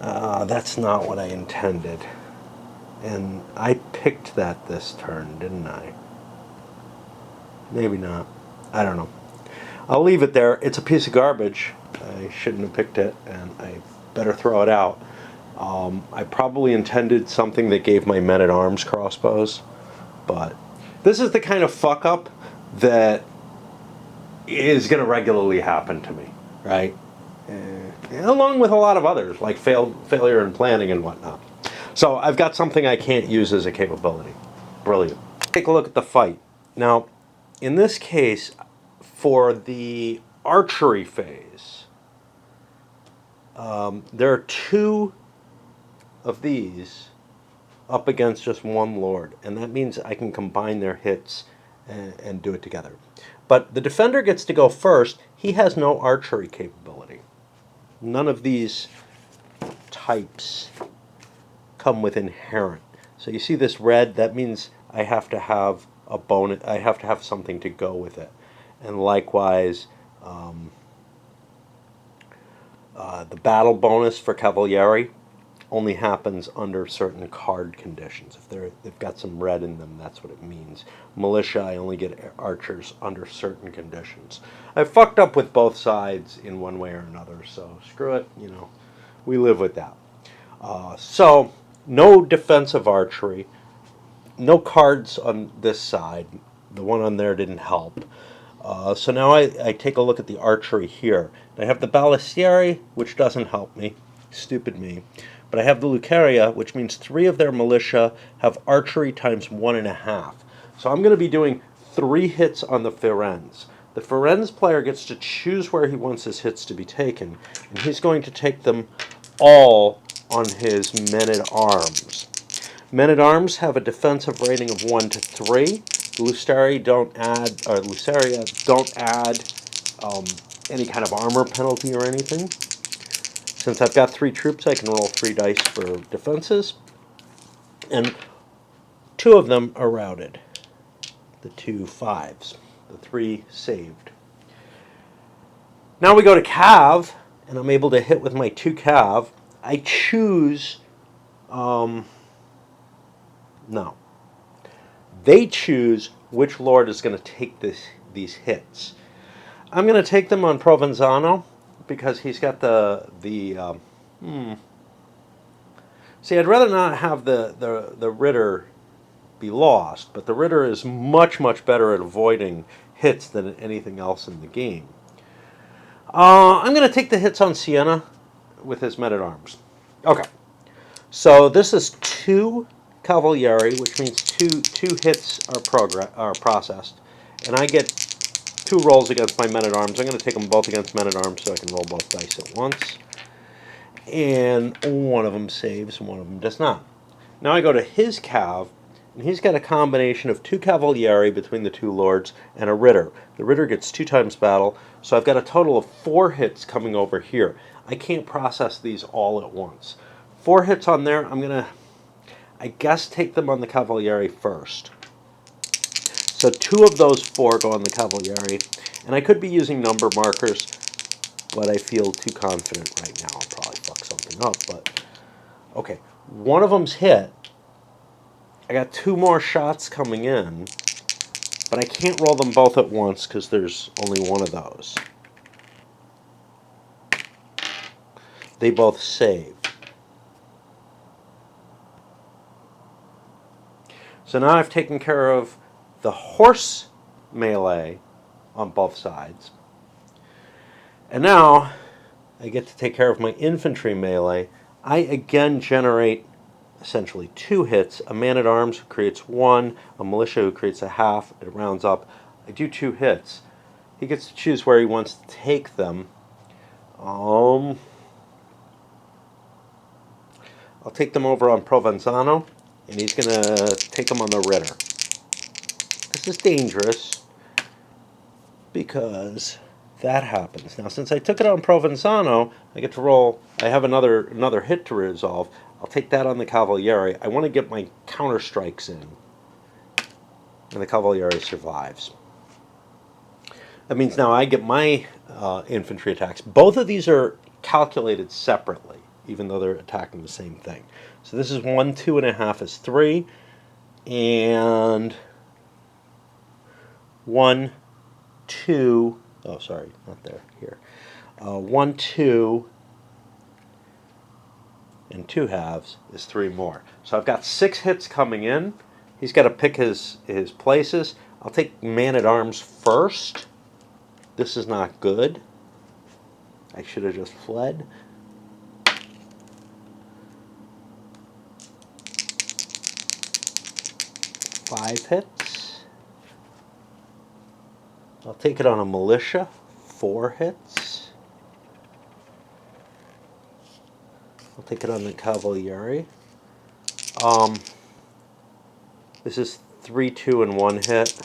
That's not what I intended. And I picked that this turn, didn't I? Maybe not. I don't know. I'll leave it there. It's a piece of garbage. I shouldn't have picked it, and I better throw it out. I probably intended something that gave my men-at-arms crossbows, but this is the kind of fuck-up that is going to regularly happen to me, right? Along with a lot of others, like failure in planning and whatnot. So I've got something I can't use as a capability. Brilliant. Take a look at the fight. Now, in this case, for the archery phase, there are 2 of these up against just 1 lord, and that means I can combine their hits and do it together. But the defender gets to go first. He has no archery capability. None of these types come with inherent. So you see this red, that means I have to have a bonus. I have to have something to go with it, and likewise, the battle bonus for Cavalieri only happens under certain card conditions. If they've got some red in them, that's what it means. Militia, I only get archers under certain conditions. I fucked up with both sides in one way or another, so screw it. We live with that. So no defensive archery, no cards on this side. The one on there didn't help. So now I take a look at the archery here. I have the Balistieri, which doesn't help me. Stupid me. But I have the Lucaria, which means 3 of their militia have archery times 1.5. So I'm going to be doing 3 hits on the Firenze. The Firenze player gets to choose where he wants his hits to be taken, and he's going to take them all on his men-at-arms. Men-at-arms have a defensive rating of 1 to 3. Lucaria don't add any kind of armor penalty or anything. Since I've got 3 troops, I can roll 3 dice for defenses, and 2 of them are routed. The 2 5s, the 3 saved. Now we go to Cav, and I'm able to hit with my 2 Cav. I choose. No. They choose which lord is going to take these hits. I'm going to take them on Provenzano because he's got See, I'd rather not have the Ritter be lost, but the Ritter is much, much better at avoiding hits than anything else in the game. I'm going to take the hits on Siena with his men-at-arms. Okay. So this is 2 Cavalieri, which means two hits are processed, and I get 2 rolls against my men-at-arms. I'm going to take them both against men-at-arms so I can roll both dice at once. And one of them saves and one of them does not. Now I go to his Cav, and he's got a combination of 2 Cavalieri between the 2 lords and a Ritter. The Ritter gets 2 times battle, so I've got a total of 4 hits coming over here. I can't process these all at once. 4 hits on there. I'm going to, I guess, take them on the Cavalieri first. So 2 of those 4 go on the Cavalieri, and I could be using number markers, but I feel too confident right now. I'll probably fuck something up, but okay. One of them's hit. I got 2 more shots coming in, but I can't roll them both at once because there's only one of those. They both save. So now I've taken care of the horse melee on both sides. And now I get to take care of my infantry melee. I again generate essentially 2 hits. A man-at-arms who creates 1, a militia who creates a half. It rounds up. I do 2 hits. He gets to choose where he wants to take them. I'll take them over on Provenzano, and he's going to take them on the Ritter. This is dangerous because that happens. Now, since I took it on Provenzano, I get to roll. I have another hit to resolve. I'll take that on the Cavalieri. I want to get my counter strikes in, and the Cavalieri survives. That means now I get my infantry attacks. Both of these are calculated separately, even though they're attacking the same thing. So this is 1, 2.5 is 3, and 1, 2. Oh, sorry, not there. Here, 1, 2, and 2 halves is 3 more. So I've got 6 hits coming in. He's got to pick his places. I'll take man-at-arms first. This is not good. I should have just fled. Five hits. I'll take it on a militia. 4 hits. I'll take it on the Cavalieri. This is 3, 2, and 1 hit.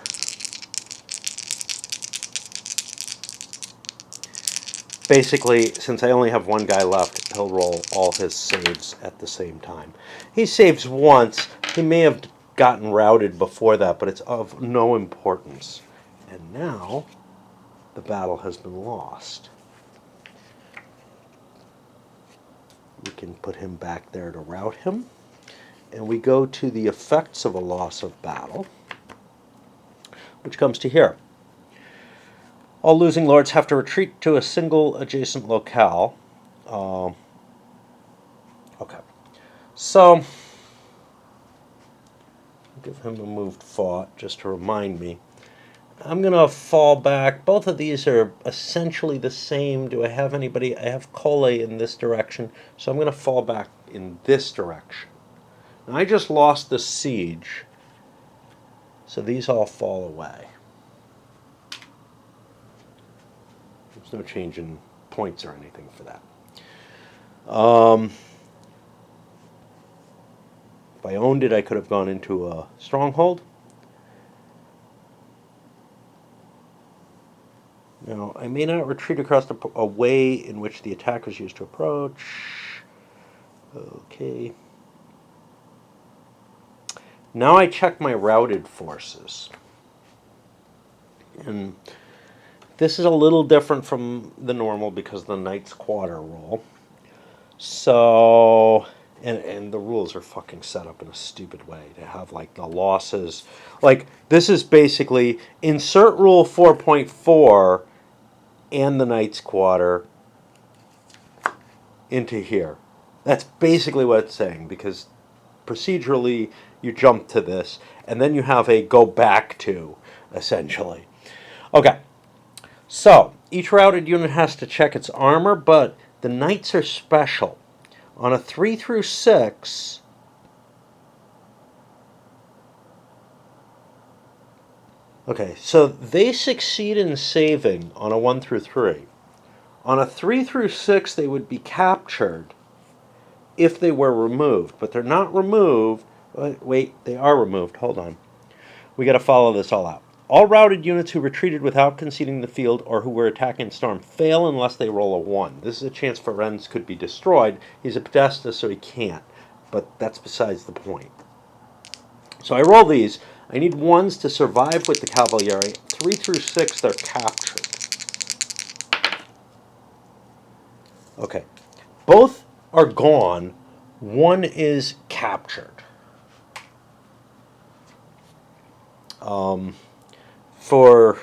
Basically, since I only have 1 guy left, he'll roll all his saves at the same time. He saves once. He may have gotten routed before that, but it's of no importance. And now the battle has been lost. We can put him back there to rout him. And we go to the effects of a loss of battle, which comes to here. All losing lords have to retreat to a single adjacent locale. Okay. So, give him a moved thought just to remind me. I'm going to fall back. Both of these are essentially the same. Do I have anybody? I have Cole in this direction, so I'm going to fall back in this direction. Now, I just lost the siege, so these all fall away. There's no change in points or anything for that. If I owned it, I could have gone into a stronghold. Now, I may not retreat across a way in which the attackers used to approach. Okay. Now I check my routed forces. And this is a little different from the normal because of the Knight's Quarter rule. So, and the rules are fucking set up in a stupid way to have like the losses. Like, this is basically insert rule 4.4 and the Knight's Quarter into here. That's basically what it's saying, because procedurally you jump to this, and then you have a go back to, essentially. Okay, so each routed unit has to check its armor, but the knights are special. On a 3 through 6, okay, so they succeed in saving on a 1 through 3. On a 3 through 6, they would be captured if they were removed, but they're not removed. Wait, they are removed. Hold on. We got to follow this all out. All routed units who retreated without conceding the field or who were attacking Storm fail unless they roll a 1. This is a chance Ferenz could be destroyed. He's a Podesta, so he can't, but that's besides the point. So I roll these. I need 1s to survive with the Cavalieri. 3 through 6, they're captured. Okay. Both are gone. 1 is captured. For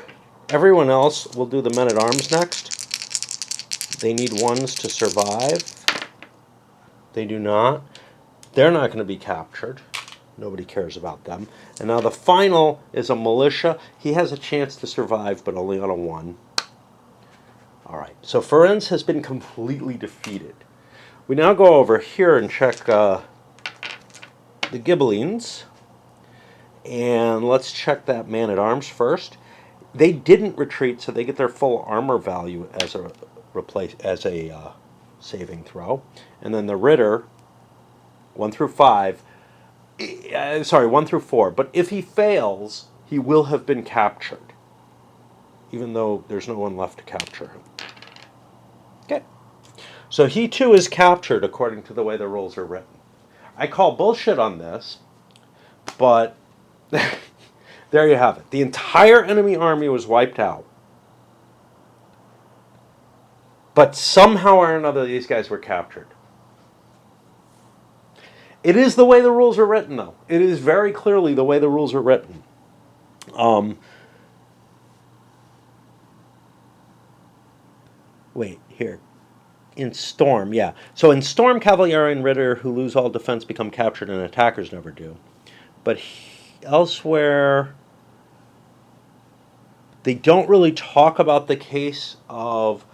everyone else, we'll do the men-at-arms next. They need 1s to survive. They do not. They're not going to be captured. Nobody cares about them. And now the final is a militia. He has a chance to survive, but only on a 1. All right. So Ferenz has been completely defeated. We now go over here and check the Ghibellines. And let's check that man-at-arms first. They didn't retreat, so they get their full armor value as a saving throw. And then the Ritter, 1 through 5, 1 through 4. But if he fails, he will have been captured, even though there's no one left to capture him. Okay. So he too is captured according to the way the rules are written. I call bullshit on this, but there you have it. The entire enemy army was wiped out. But somehow or another, these guys were captured. It is the way the rules are written, though. It is very clearly the way the rules are written. Wait, here. In Storm, yeah. So in Storm, Cavalieri and Ritter, who lose all defense, become captured, and attackers never do. But elsewhere, they don't really talk about the case of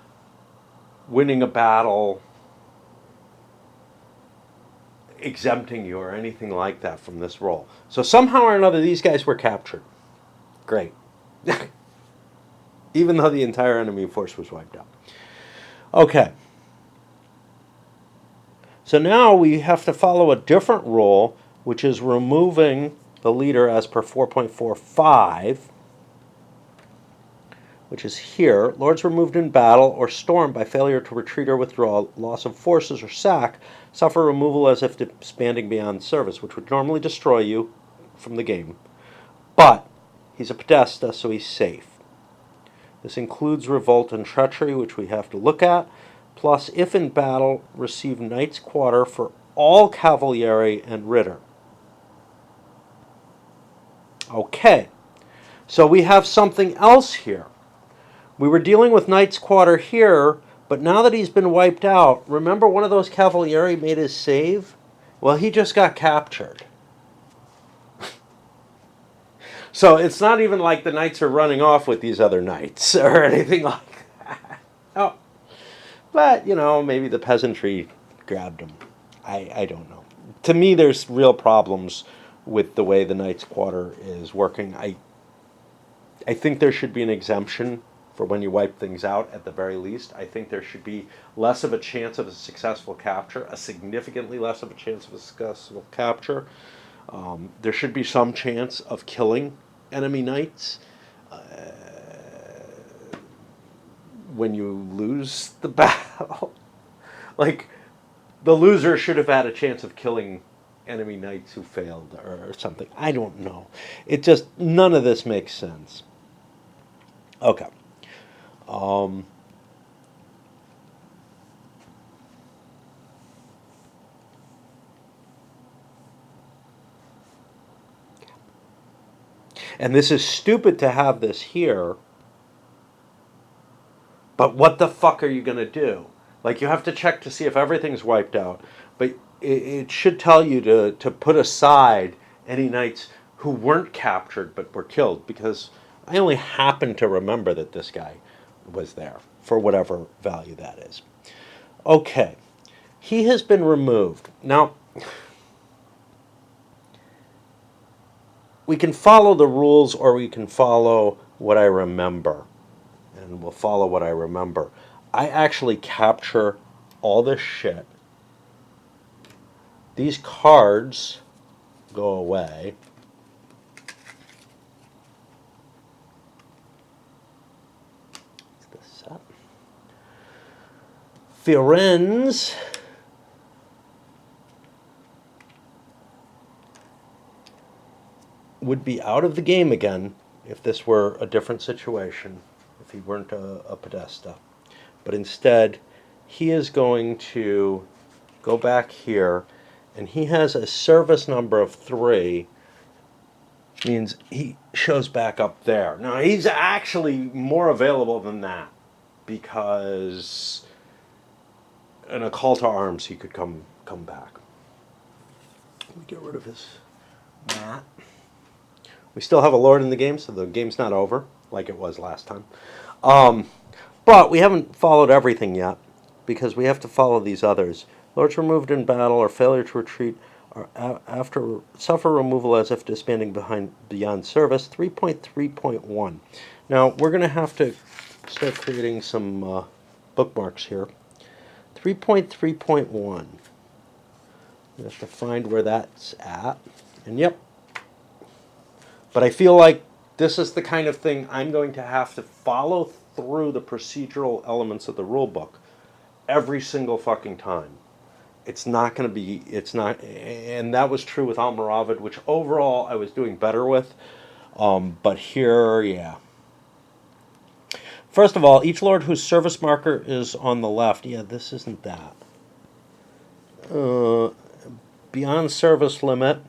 winning a battle exempting you or anything like that from this role. So somehow or another, these guys were captured. Great. Even though the entire enemy force was wiped out. Okay. So now we have to follow a different rule, which is removing the leader as per 4.45, which is here. Lords removed in battle or storm by failure to retreat or withdraw, loss of forces, or sack, suffer removal as if disbanding beyond service, which would normally destroy you, from the game, but he's a Podesta, so he's safe. This includes revolt and treachery, which we have to look at. Plus, if in battle, receive Knight's Quarter for all Cavalieri and Ritter. Okay, so we have something else here. We were dealing with Knight's Quarter here, but now that he's been wiped out, remember one of those Cavalieri made his save? Well, he just got captured. So it's not even like the knights are running off with these other knights or anything like that. Oh, but, maybe the peasantry grabbed him. I don't know. To me, there's real problems with the way the Knight's Quarter is working. I think there should be an exemption for when you wipe things out at the very least. I think there should be less of a chance of a successful capture, a significantly less of a chance of a successful capture. There should be some chance of killing enemy knights when you lose the battle. Like, the loser should have had a chance of killing enemy knights who failed or something. I don't know. It just, none of this makes sense. Okay. And this is stupid to have this here, but what the fuck are you going to do? Like, you have to check to see if everything's wiped out, but it should tell you to put aside any knights who weren't captured but were killed, because I only happen to remember that this guy was there, for whatever value that is. Okay, he has been removed. Now, we can follow the rules or we can follow what I remember. And we'll follow what I remember. I actually capture all this shit. These cards go away. What's this up? Firenze. Would be out of the game again if this were a different situation, if he weren't a Podesta. But instead, he is going to go back here, and he has a service number of 3, means he shows back up there. Now, he's actually more available than that, because in a call to arms, he could come back. Let me get rid of his mat. We still have a lord in the game, so the game's not over, like it was last time. But we haven't followed everything yet, because we have to follow these others. Lords removed in battle or failure to retreat or after suffer removal as if disbanding beyond service. 3.3.1. Now, we're going to have to start creating some bookmarks here. 3.3.1. We have to find where that's at. And yep. But I feel like this is the kind of thing I'm going to have to follow through the procedural elements of the rule book every single fucking time. It's not going to be, and that was true with Almoravid, which overall I was doing better with. But here, yeah. First of all, each lord whose service marker is on the left, yeah, this isn't that. Beyond service limit.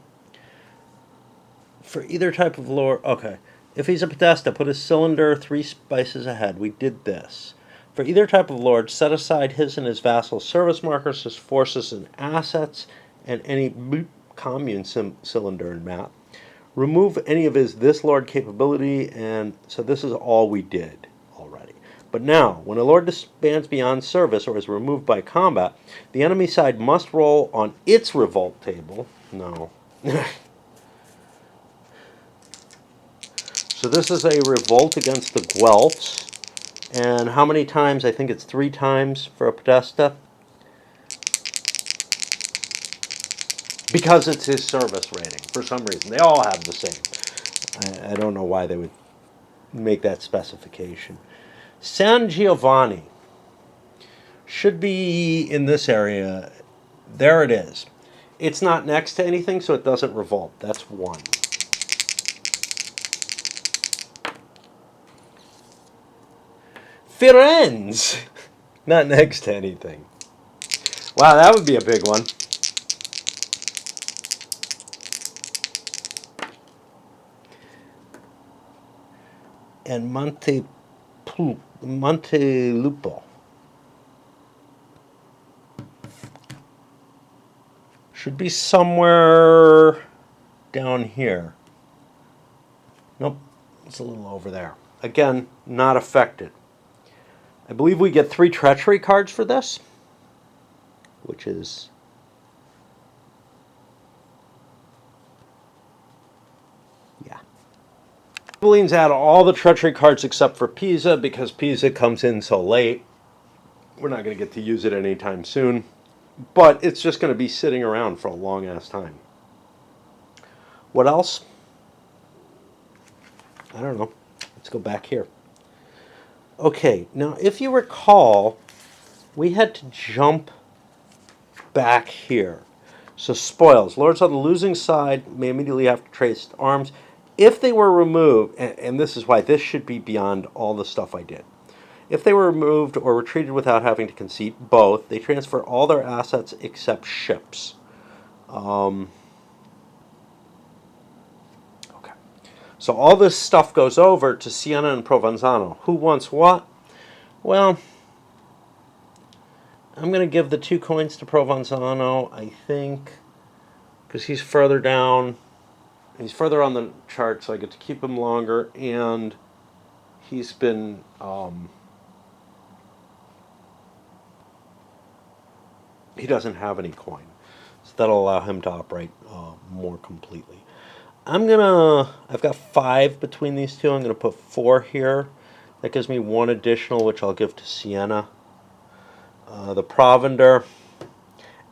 For either type of lord, okay. If he's a Podesta, put his cylinder 3 spices ahead. We did this. For either type of lord, set aside his and his vassal's service markers, his forces and assets, and any commune cylinder and map. Remove any of his this lord capability, and so this is all we did already. But now, when a lord disbands beyond service or is removed by combat, the enemy side must roll on its revolt table. No. So this is a revolt against the Guelphs. And how many times? I think it's 3 times for a Podesta. Because it's his service rating, for some reason. They all have the same. I don't know why they would make that specification. San Giovanni should be in this area. There it is. It's not next to anything, so it doesn't revolt. That's 1. Firenze. Not next to anything. Wow, that would be a big one. And Montelupo. Should be somewhere down here. Nope, it's a little over there. Again, not affected. I believe we get 3 treachery cards for this, which is... yeah. Ghibellines add all the treachery cards except for Pisa because Pisa comes in so late. We're not going to get to use it anytime soon. But it's just going to be sitting around for a long-ass time. What else? I don't know. Let's go back here. Okay, now if you recall, we had to jump back here. So spoils. Lords on the losing side may immediately have to trace arms. If they were removed, and this is why this should be beyond all the stuff I did. If they were removed or retreated without having to concede both, they transfer all their assets except ships. Okay. So all this stuff goes over to Siena and Provenzano. Who wants what? Well, I'm going to give the 2 coins to Provenzano, I think, because he's further down. He's further on the chart, so I get to keep him longer, and he's been... he doesn't have any coin, so that'll allow him to operate more completely. I've got 5 between these two. I'm gonna put 4 here. That gives me 1 additional, which I'll give to Siena. The Provender,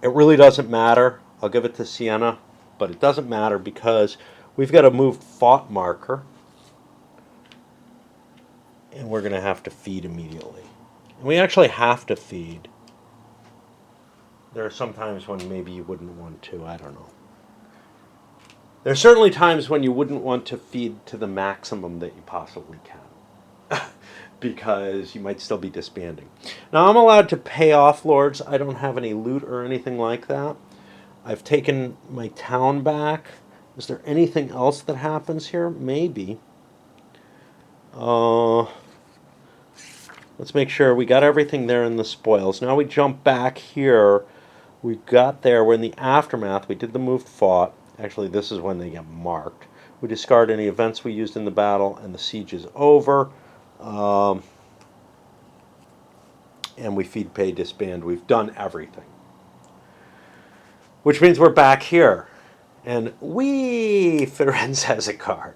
it really doesn't matter. I'll give it to Siena, but it doesn't matter because we've got a moved fought marker, and we're gonna have to feed immediately. And we actually have to feed. There are some times when maybe you wouldn't want to, I don't know. There are certainly times when you wouldn't want to feed to the maximum that you possibly can. Because you might still be disbanding. Now I'm allowed to pay off lords. I don't have any loot or anything like that. I've taken my town back. Is there anything else that happens here? Maybe. Let's make sure we got everything there in the spoils. Now we jump back here. We got there. We're in the aftermath. We did the moved fought. Actually, this is when they get marked. We discard any events we used in the battle, and the siege is over. And we feed, pay, disband. We've done everything. Which means we're back here. And Firenze has a card.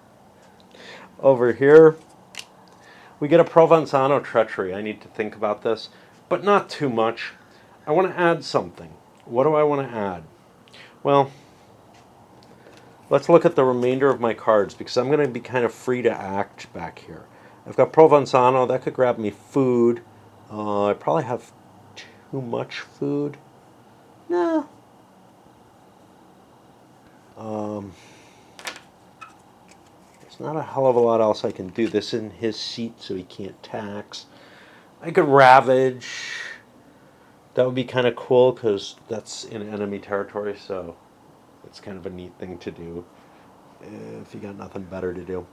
Over here, we get a Provenzano treachery. I need to think about this, but not too much. I want to add something. What do I want to add? Well, let's look at the remainder of my cards because I'm going to be kind of free to act back here. I've got Provenzano. That could grab me food. I probably have too much food. No. There's not a hell of a lot else I can do. This in his seat so he can't tax. I could ravage. That would be kind of cool because that's in enemy territory, so it's kind of a neat thing to do if you got nothing better to do.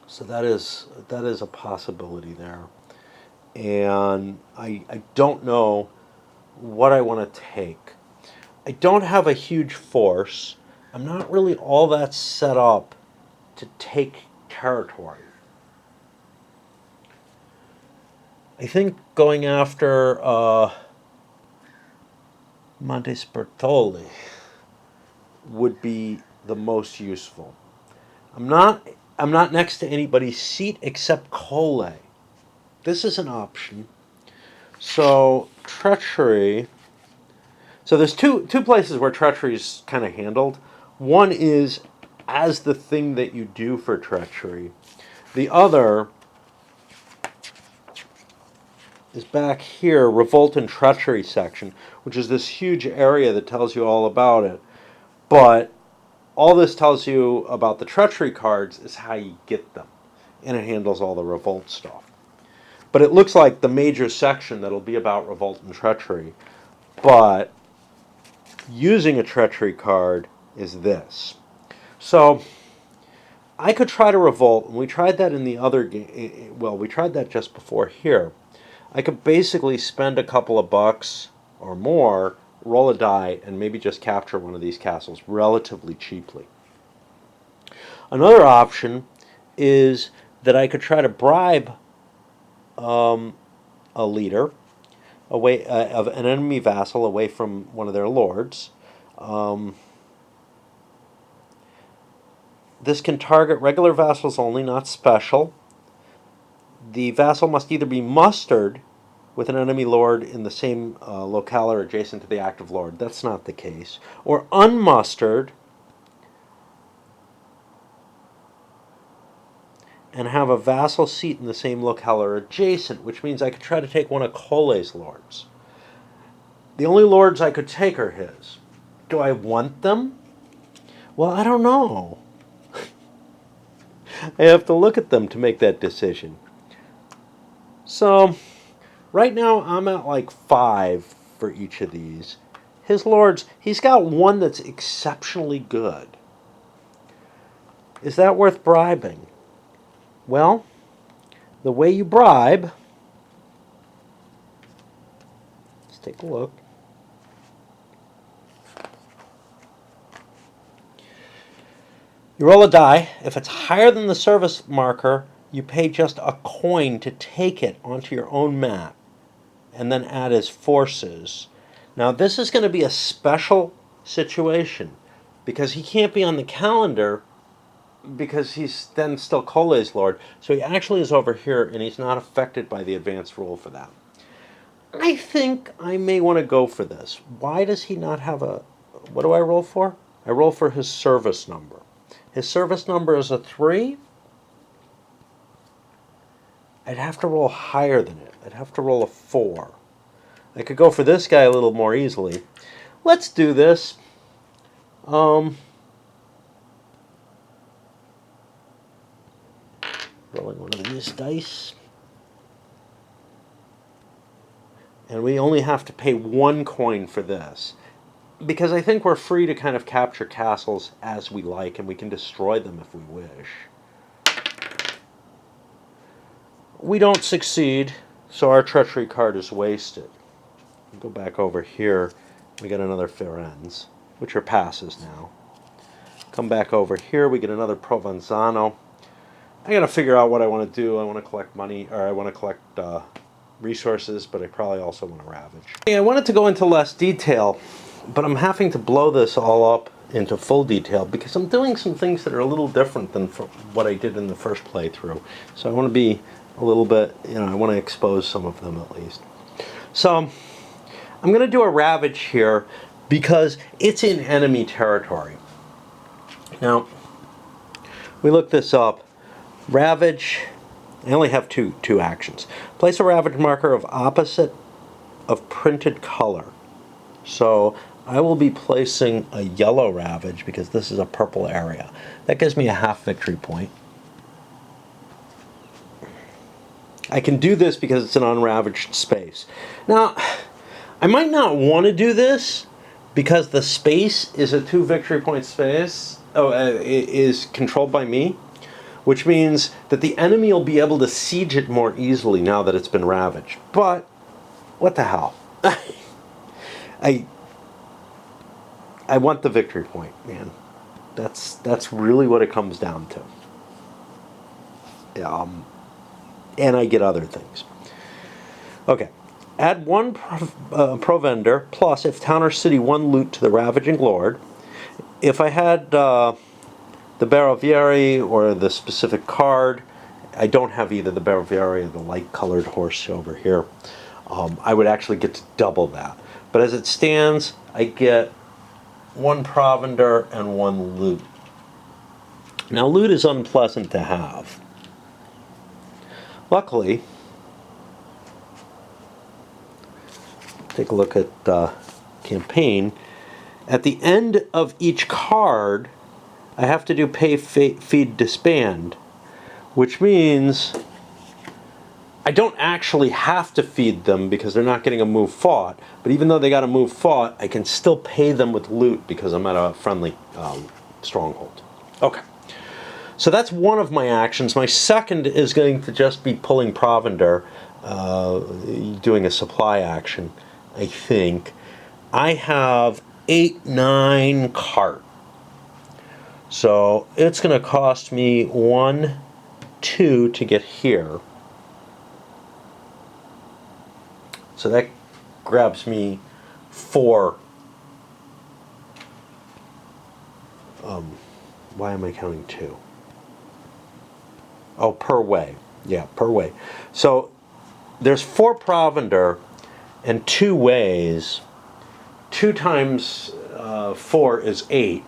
So that is a possibility there. And I don't know what I want to take. I don't have a huge force. I'm not really all that set up to take territory. I think going after Montespertoli would be the most useful. I'm not next to anybody's seat except Cole. This is an option. So treachery. So there's two places where treachery is kind of handled. One is as the thing that you do for treachery. The other is back here, Revolt and Treachery section, which is this huge area that tells you all about it. But all this tells you about the treachery cards is how you get them. and it handles all the revolt stuff. But it looks like the major section that'll be about revolt and treachery. But using a treachery card is this. So I could try to revolt, and we tried that in the other game. Well, we tried that just before here. I could basically spend a couple of bucks or more, roll a die, and maybe just capture one of these castles relatively cheaply. Another option is that I could try to bribe a leader away of an enemy vassal away from one of their lords. This can target regular vassals only, not special. The vassal must either be mustered with an enemy lord in the same locale or adjacent to the active lord. That's not the case. Or unmustered and have a vassal seat in the same locale or adjacent, which means I could try to take one of Cole's lords. The only lords I could take are his. Do I want them? Well, I don't know. I have to look at them to make that decision. So, right now I'm at like 5 for each of these. His lords, he's got one that's exceptionally good. Is that worth bribing? Well, the way you bribe, let's take a look. You roll a die. If it's higher than the service marker, you pay just a coin to take it onto your own map and then add as forces. Now this is going to be a special situation because he can't be on the calendar because he's then still Cole's lord. So he actually is over here and he's not affected by the advanced rule for that. I think I may want to go for this. Why does he not have a... What do I roll for? I roll for his service number. His service number is a 3. I'd have to roll higher than it. I'd have to roll a 4. I could go for this guy a little more easily. Let's do this. Rolling one of these dice. And we only have to pay 1 coin for this. Because I think we're free to kind of capture castles as we like, and we can destroy them if we wish. We don't succeed, so our treachery card is wasted. Go back over here. We get another Firenze, which are passes now. Come back over here. We get another Provenzano. I got to figure out what I want to do. I want to collect money, or I want to collect resources, but I probably also want to ravage. I wanted to go into less detail, but I'm having to blow this all up into full detail because I'm doing some things that are a little different than what I did in the first playthrough. So I want to be a little bit, I want to expose some of them at least. So I'm going to do a ravage here because it's in enemy territory. Now, we look this up. Ravage, I only have two actions. Place a ravage marker of opposite of printed color. So I will be placing a yellow ravage because this is a purple area. That gives me a half victory point. I can do this because it's an unravaged space. Now, I might not want to do this because the space is a 2 victory point space. Is controlled by me, which means that the enemy will be able to siege it more easily now that it's been ravaged. But what the hell? I want the victory point, man. That's really what it comes down to. And I get other things. Okay. Add 1 provender plus if town or city 1 loot to the ravaging lord. If I had the Barovieri or the specific card, I don't have either the Barovieri or the light-colored horse over here. I would actually get to double that. But as it stands, I get 1 provender and 1 loot. Now, loot is unpleasant to have. Luckily, take a look at campaign. At the end of each card, I have to do pay, feed, disband. which means I don't actually have to feed them because they're not getting a move fought, but even though they got a move fought, I can still pay them with loot because I'm at a friendly stronghold. Okay, so that's one of my actions. My second is going to just be pulling provender, doing a supply action, I think. I have 8, 9 cart. So it's going to cost me 1, 2 to get here. So that grabs me 4. Why am I counting 2? Oh, per way. Yeah, per way. So there's 4 provender and 2 ways. 2 times 4 is 8.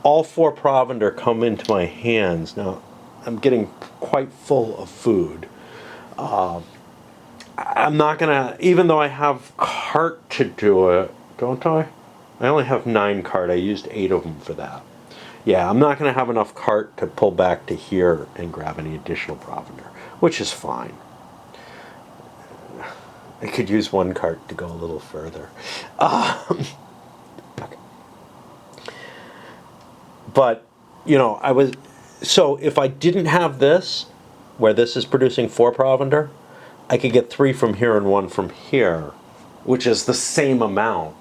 All 4 provender come into my hands. Now, I'm getting quite full of food. I'm not gonna, even though I have cart to do it, don't I? I only have 9 cart. I used 8 of them for that. Yeah, I'm not gonna have enough cart to pull back to here and grab any additional provender, which is fine. I could use 1 cart to go a little further. Okay. But, you know, so if I didn't have this, where this is producing 4 provender, I could get 3 from here and 1 from here, which is the same amount.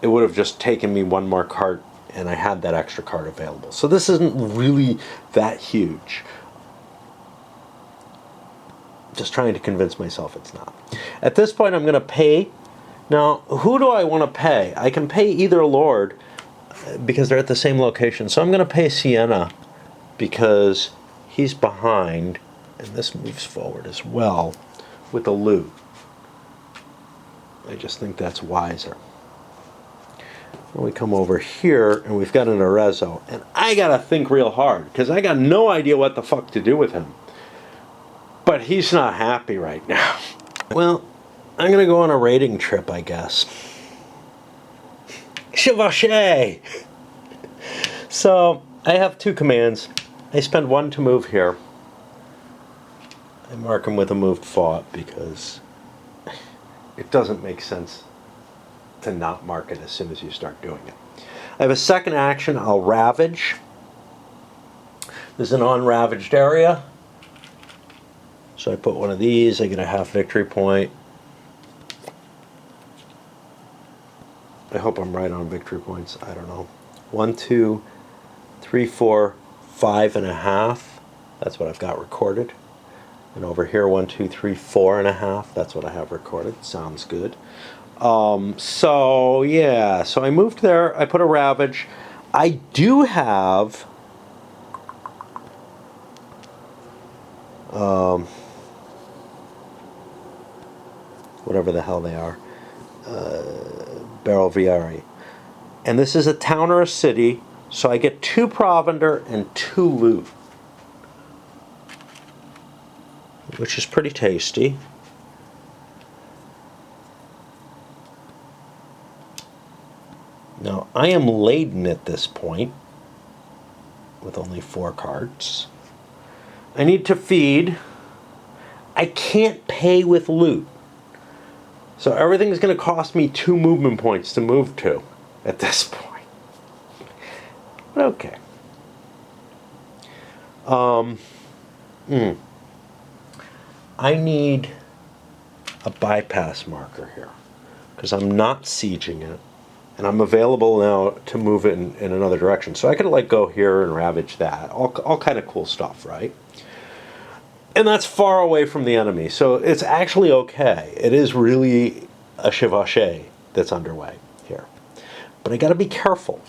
It would have just taken me 1 more cart, and I had that extra cart available. So this isn't really that huge. Just trying to convince myself it's not. At this point, I'm going to pay. Now, who do I want to pay? I can pay either lord because they're at the same location. So I'm going to pay Sienna because he's behind, and this moves forward as well with the loot. I just think that's wiser. Then we come over here, and we've got an Arezzo, and I got to think real hard because I got no idea what the fuck to do with him. But he's not happy right now. Well, I'm going to go on a raiding trip, I guess. Chevauché! So, I have 2 commands. I spend 1 to move here. I mark him with a moved fought because it doesn't make sense to not mark it as soon as you start doing it. I have a second action. I'll ravage. There's an unravaged area. So I put 1 of these, I get a half victory point. I hope I'm right on victory points, I don't know. 1, 2, 3, 4, 5.5. That's what I've got recorded. And over here, 1, 2, 3, 4.5. That's what I have recorded. Sounds good. So yeah, so I moved there, I put a ravage. I do have whatever the hell they are, Barrel Viari. And this is a town or a city, so I get 2 provender and 2 loot, which is pretty tasty. Now, I am laden at this point with only 4 carts. I need to feed. I can't pay with loot. So everything is going to cost me 2 movement points to move to at this point. Okay. I need a bypass marker here because I'm not sieging it, and I'm available now to move it in another direction. So I could like go here and ravage that. All kind of cool stuff, right? And that's far away from the enemy, so it's actually okay. It is really a chevauché that's underway here. But I gotta be careful,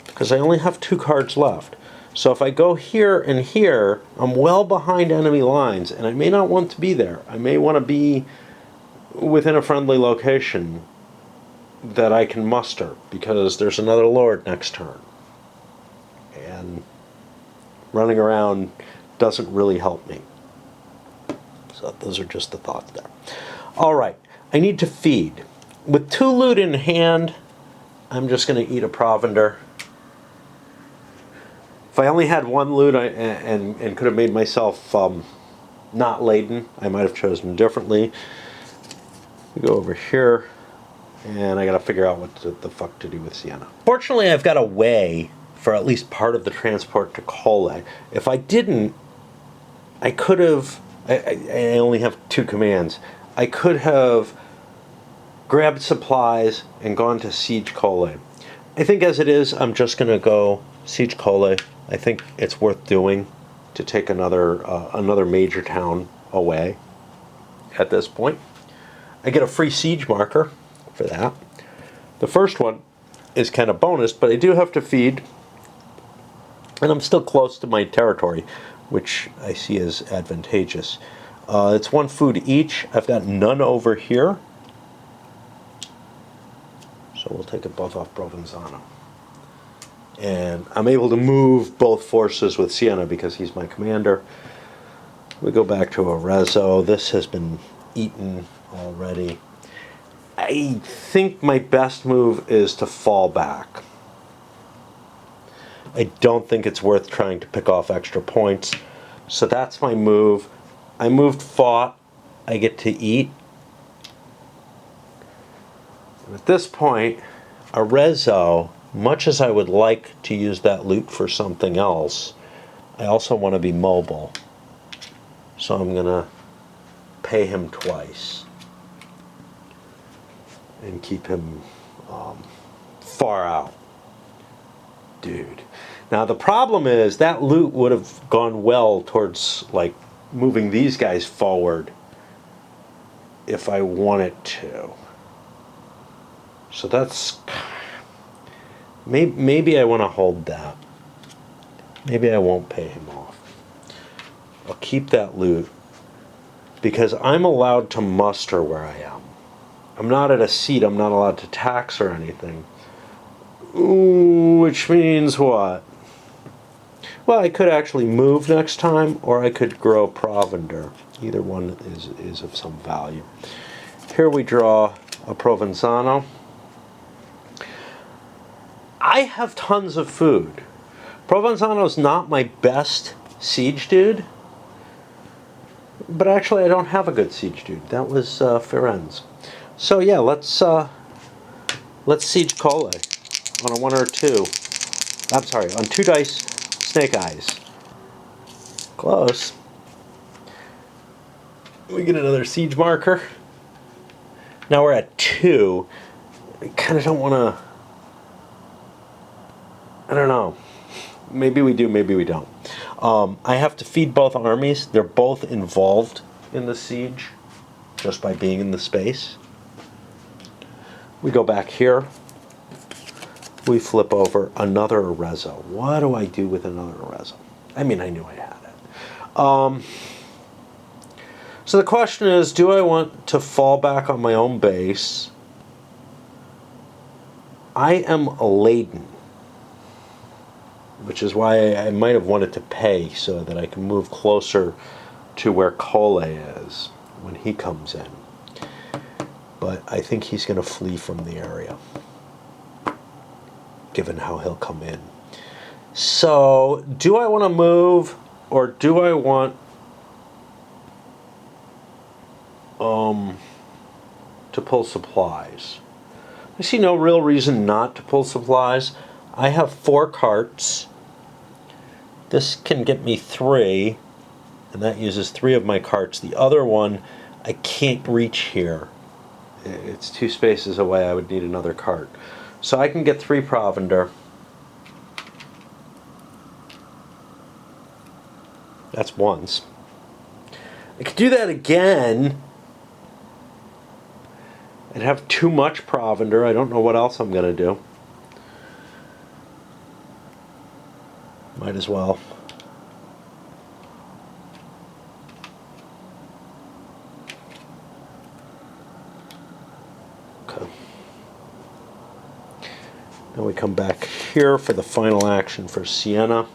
because I only have 2 cards left. So if I go here and here, I'm well behind enemy lines, and I may not want to be there. I may want to be within a friendly location that I can muster, because there's another lord next turn. And running around doesn't really help me. So those are just the thoughts there. All right, I need to feed. With 2 loot in hand, I'm just going to eat a provender. If I only had one loot and could have made myself not laden, I might have chosen differently. We go over here, and I got to figure out what the fuck to do with Sienna. Fortunately, I've got a way for at least part of the transport to Cole. If I didn't, I could have. I only have 2 commands. I could have grabbed supplies and gone to Siege Cole. I think as it is, I'm just going to go Siege Cole. I think it's worth doing to take another major town away at this point. I get a free siege marker for that. The first one is kind of bonus, but I do have to feed, and I'm still close to my territory, which I see as advantageous. It's 1 food each. I've got none over here, so we'll take it both off Provenzano. And I'm able to move both forces with Sienna because he's my commander. We go back to Arezzo. This has been eaten already. I think my best move is to fall back. I don't think it's worth trying to pick off extra points. So that's my move. I moved fought. I get to eat. And at this point, Arezzo, much as I would like to use that loot for something else, I also want to be mobile. So I'm going to pay him twice and keep him far out. Dude. Now the problem is that loot would have gone well towards like moving these guys forward if I wanted to. So that's maybe I want to hold that. Maybe I won't pay him off. I'll keep that loot because I'm allowed to muster where I am. I'm not at a seat. I'm not allowed to tax or anything. Ooh, which means what? Well, I could actually move next time, or I could grow provender. Either one is of some value. Here we draw a Provenzano. I have tons of food. Provenzano's not my best siege dude, but actually I don't have a good siege dude. That was Firenze. So yeah, let's siege Cole on a 1 or 2. I'm sorry, on 2 dice, snake eyes. Close. We get another siege marker. Now we're at 2. I kind of don't want to. I don't know. Maybe we do, maybe we don't. I have to feed both armies. They're both involved in the siege just by being in the space. We go back here. We flip over another Arezzo. What do I do with another Arezzo? I mean, I knew I had it. So the question is, do I want to fall back on my own base? I am laden, which is why I might have wanted to pay so that I can move closer to where Cole is when he comes in. But I think he's going to flee from the area, given how he'll come in. So, do I want to move, or do I want to pull supplies? I see no real reason not to pull supplies. I have 4 carts. This can get me 3, and that uses 3 of my carts. The other one, I can't reach here. It's 2 spaces away. I would need another cart. So I can get 3 provender. That's once. I could do that again. I'd have too much provender. I don't know what else I'm going to do. Might as well. Okay. Then we come back here for the final action for Sienna.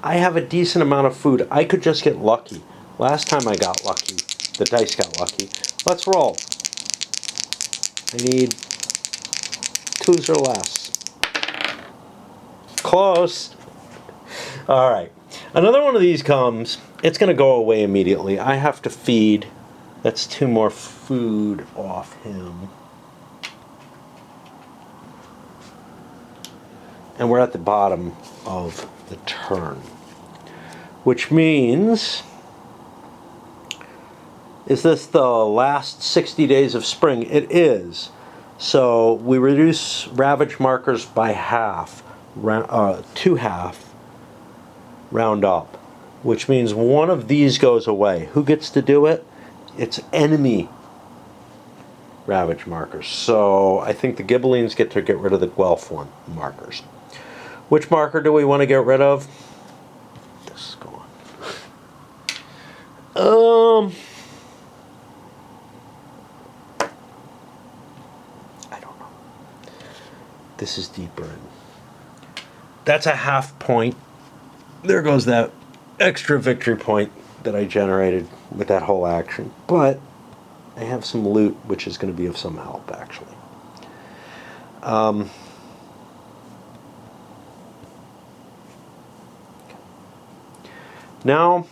I have a decent amount of food. I could just get lucky. Last time I got lucky, the dice got lucky. Let's roll. I need 2s or less. Close. All right. Another one of these comes. It's going to go away immediately. I have to feed. That's 2 more food off him. And we're at the bottom of the turn. Which means, is this the last 60 days of spring? It is. So we reduce ravage markers by half, to half, round up. Which means one of these goes away. Who gets to do it? It's enemy ravage markers. So I think the Ghibellines get to get rid of the Guelph one markers. Which marker do we want to get rid of? This is gone. I don't know. This is deeper in. That's a half point. There goes that extra victory point that I generated with that whole action. But I have some loot, which is going to be of some help, actually. Now,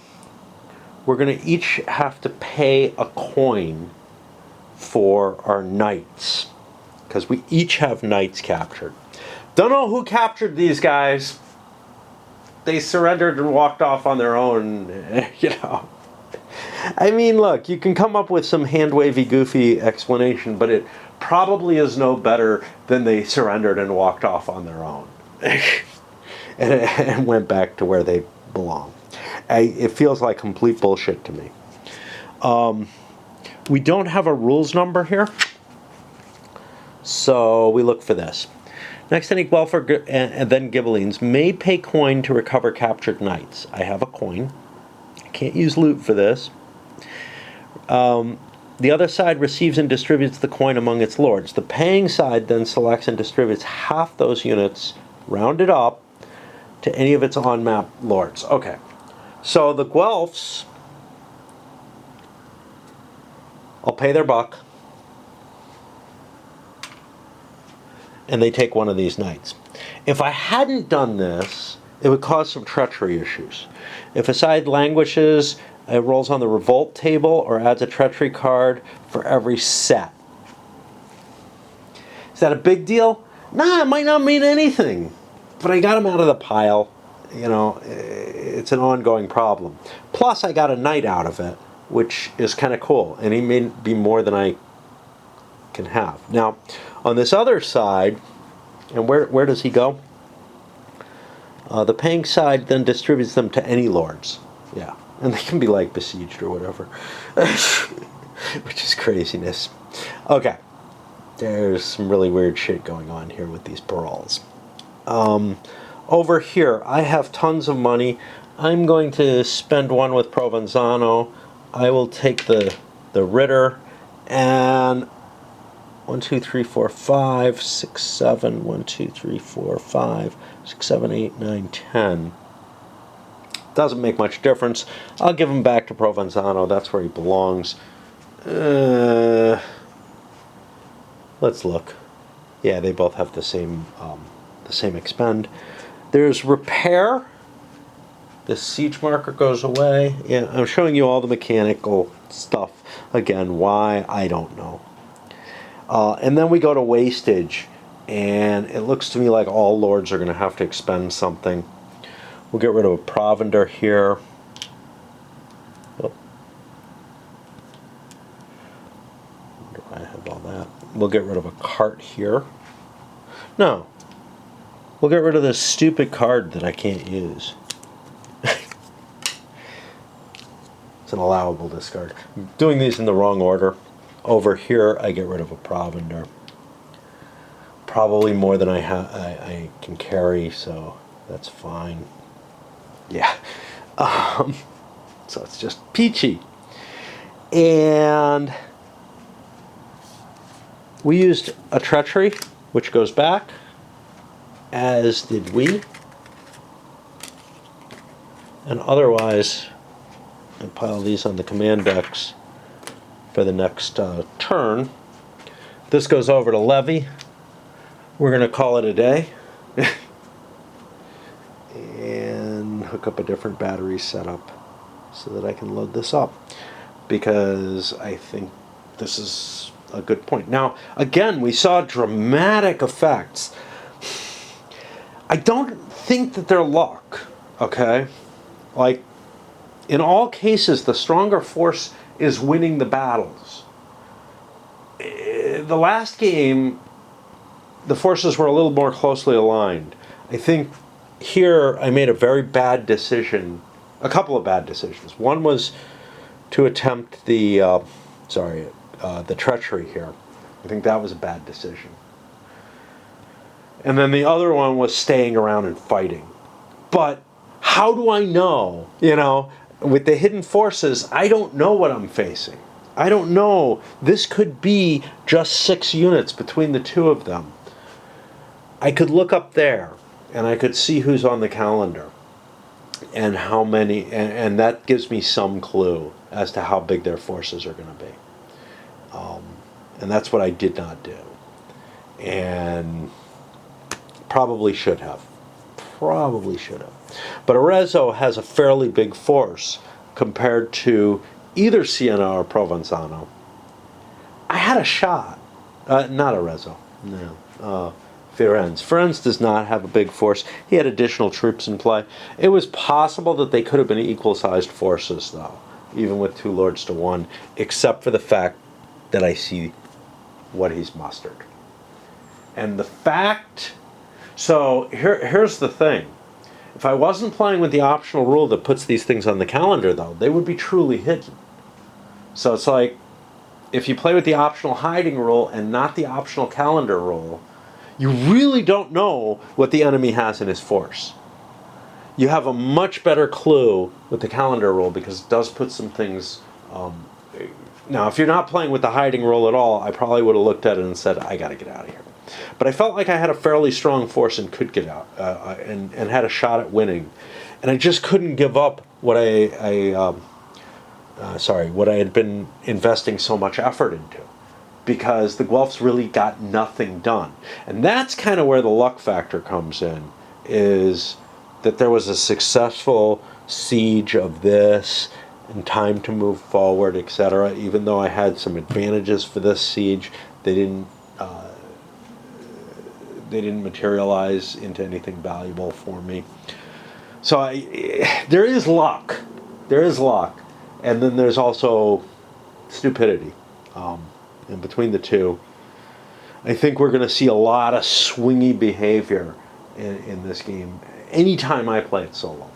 we're going to each have to pay a coin for our knights, because we each have knights captured. Don't know who captured these guys. They surrendered and walked off on their own, you know. I mean, look, you can come up with some hand-wavy, goofy explanation, but it probably is no better than they surrendered and walked off on their own and went back to where they belong. It feels like complete bullshit to me. We don't have a rules number here, so we look for this. Next, any Guelph and then Ghibellines may pay coin to recover captured knights. I have a coin. I can't use loot for this. The other side receives and distributes the coin among its lords. The paying side then selects and distributes half those units, rounded up, to any of its on-map lords. Okay. So the Guelphs, I'll pay their buck, and they take one of these knights. If I hadn't done this, it would cause some treachery issues. If a side languishes, it rolls on the revolt table or adds a treachery card for every set. Is that a big deal? Nah, it might not mean anything. But I got them out of the pile. You know, it's an ongoing problem. Plus, I got a knight out of it, which is kind of cool. And he may be more than I can have. Now, on this other side, and where does he go? The paying side then distributes them to any lords. Yeah, and they can be like besieged or whatever, which is craziness. Okay, there's some really weird shit going on here with these paroles. Over here, I have tons of money. I'm going to spend one with Provenzano. I will take the Ritter, and 1, 2, 3, 4, 5, 6, 7, 1, 2, 3, 4, 5, 6, 7, 8, 9, 10. Doesn't make much difference. I'll give him back to Provenzano. That's where he belongs. Let's look. Yeah, they both have the same expend. There's repair. The siege marker goes away. Yeah, I'm showing you all the mechanical stuff. Again, why? I don't know. And then we go to wastage. And it looks to me like all lords are going to have to expend something. We'll get rid of a provender here. Oh. Wonder why I have all that. We'll get rid of a cart here. No. We'll get rid of this stupid card that I can't use. It's an allowable discard. I'm doing these in the wrong order. Over here, I get rid of a provender. Probably more than I can carry, so that's fine. Yeah. So it's just peachy. And we used a treachery, which goes back, as did we. And otherwise, I pile these on the command decks for the next turn. This goes over to Levy. We're going to call it a day. hook up a different battery setup so that I can load this up, because I think this is a good point. Now, again, we saw dramatic effects. I don't think that they're luck, okay? Like, in all cases, the stronger force is winning the battles. The last game, the forces were a little more closely aligned. I think here I made a very bad decision, a couple of bad decisions. One was to attempt the treachery here. I think that was a bad decision. And then the other one was staying around and fighting. But how do I know? You know, with the hidden forces, I don't know what I'm facing. I don't know. This could be just 6 units between the two of them. I could look up there, and I could see who's on the calendar, and how many, and that gives me some clue as to how big their forces are going to be. And that's what I did not do. And probably should have. But Arezzo has a fairly big force compared to either Siena or Provenzano. I had a shot. Not Arezzo. No. Firenze. Firenze does not have a big force. He had additional troops in play. It was possible that they could have been equal-sized forces, though, even with 2 lords to 1, except for the fact that I see what he's mustered. And the fact... So here's the thing. If I wasn't playing with the optional rule that puts these things on the calendar, though, they would be truly hidden. So it's like, if you play with the optional hiding rule and not the optional calendar rule, you really don't know what the enemy has in his force. You have a much better clue with the calendar rule, because it does put some things... now, if you're not playing with the hiding rule at all, I probably would have looked at it and said, I got to get out of here. But I felt like I had a fairly strong force and could get out, and had a shot at winning. And I just couldn't give up what what I had been investing so much effort into, because the Guelphs really got nothing done. And that's kind of where the luck factor comes in, is that there was a successful siege of this, and time to move forward, etc. Even though I had some advantages for this siege, they didn't materialize into anything valuable for me. So there is luck. And then there's also stupidity. And between the two, I think we're going to see a lot of swingy behavior in this game anytime I play it solo.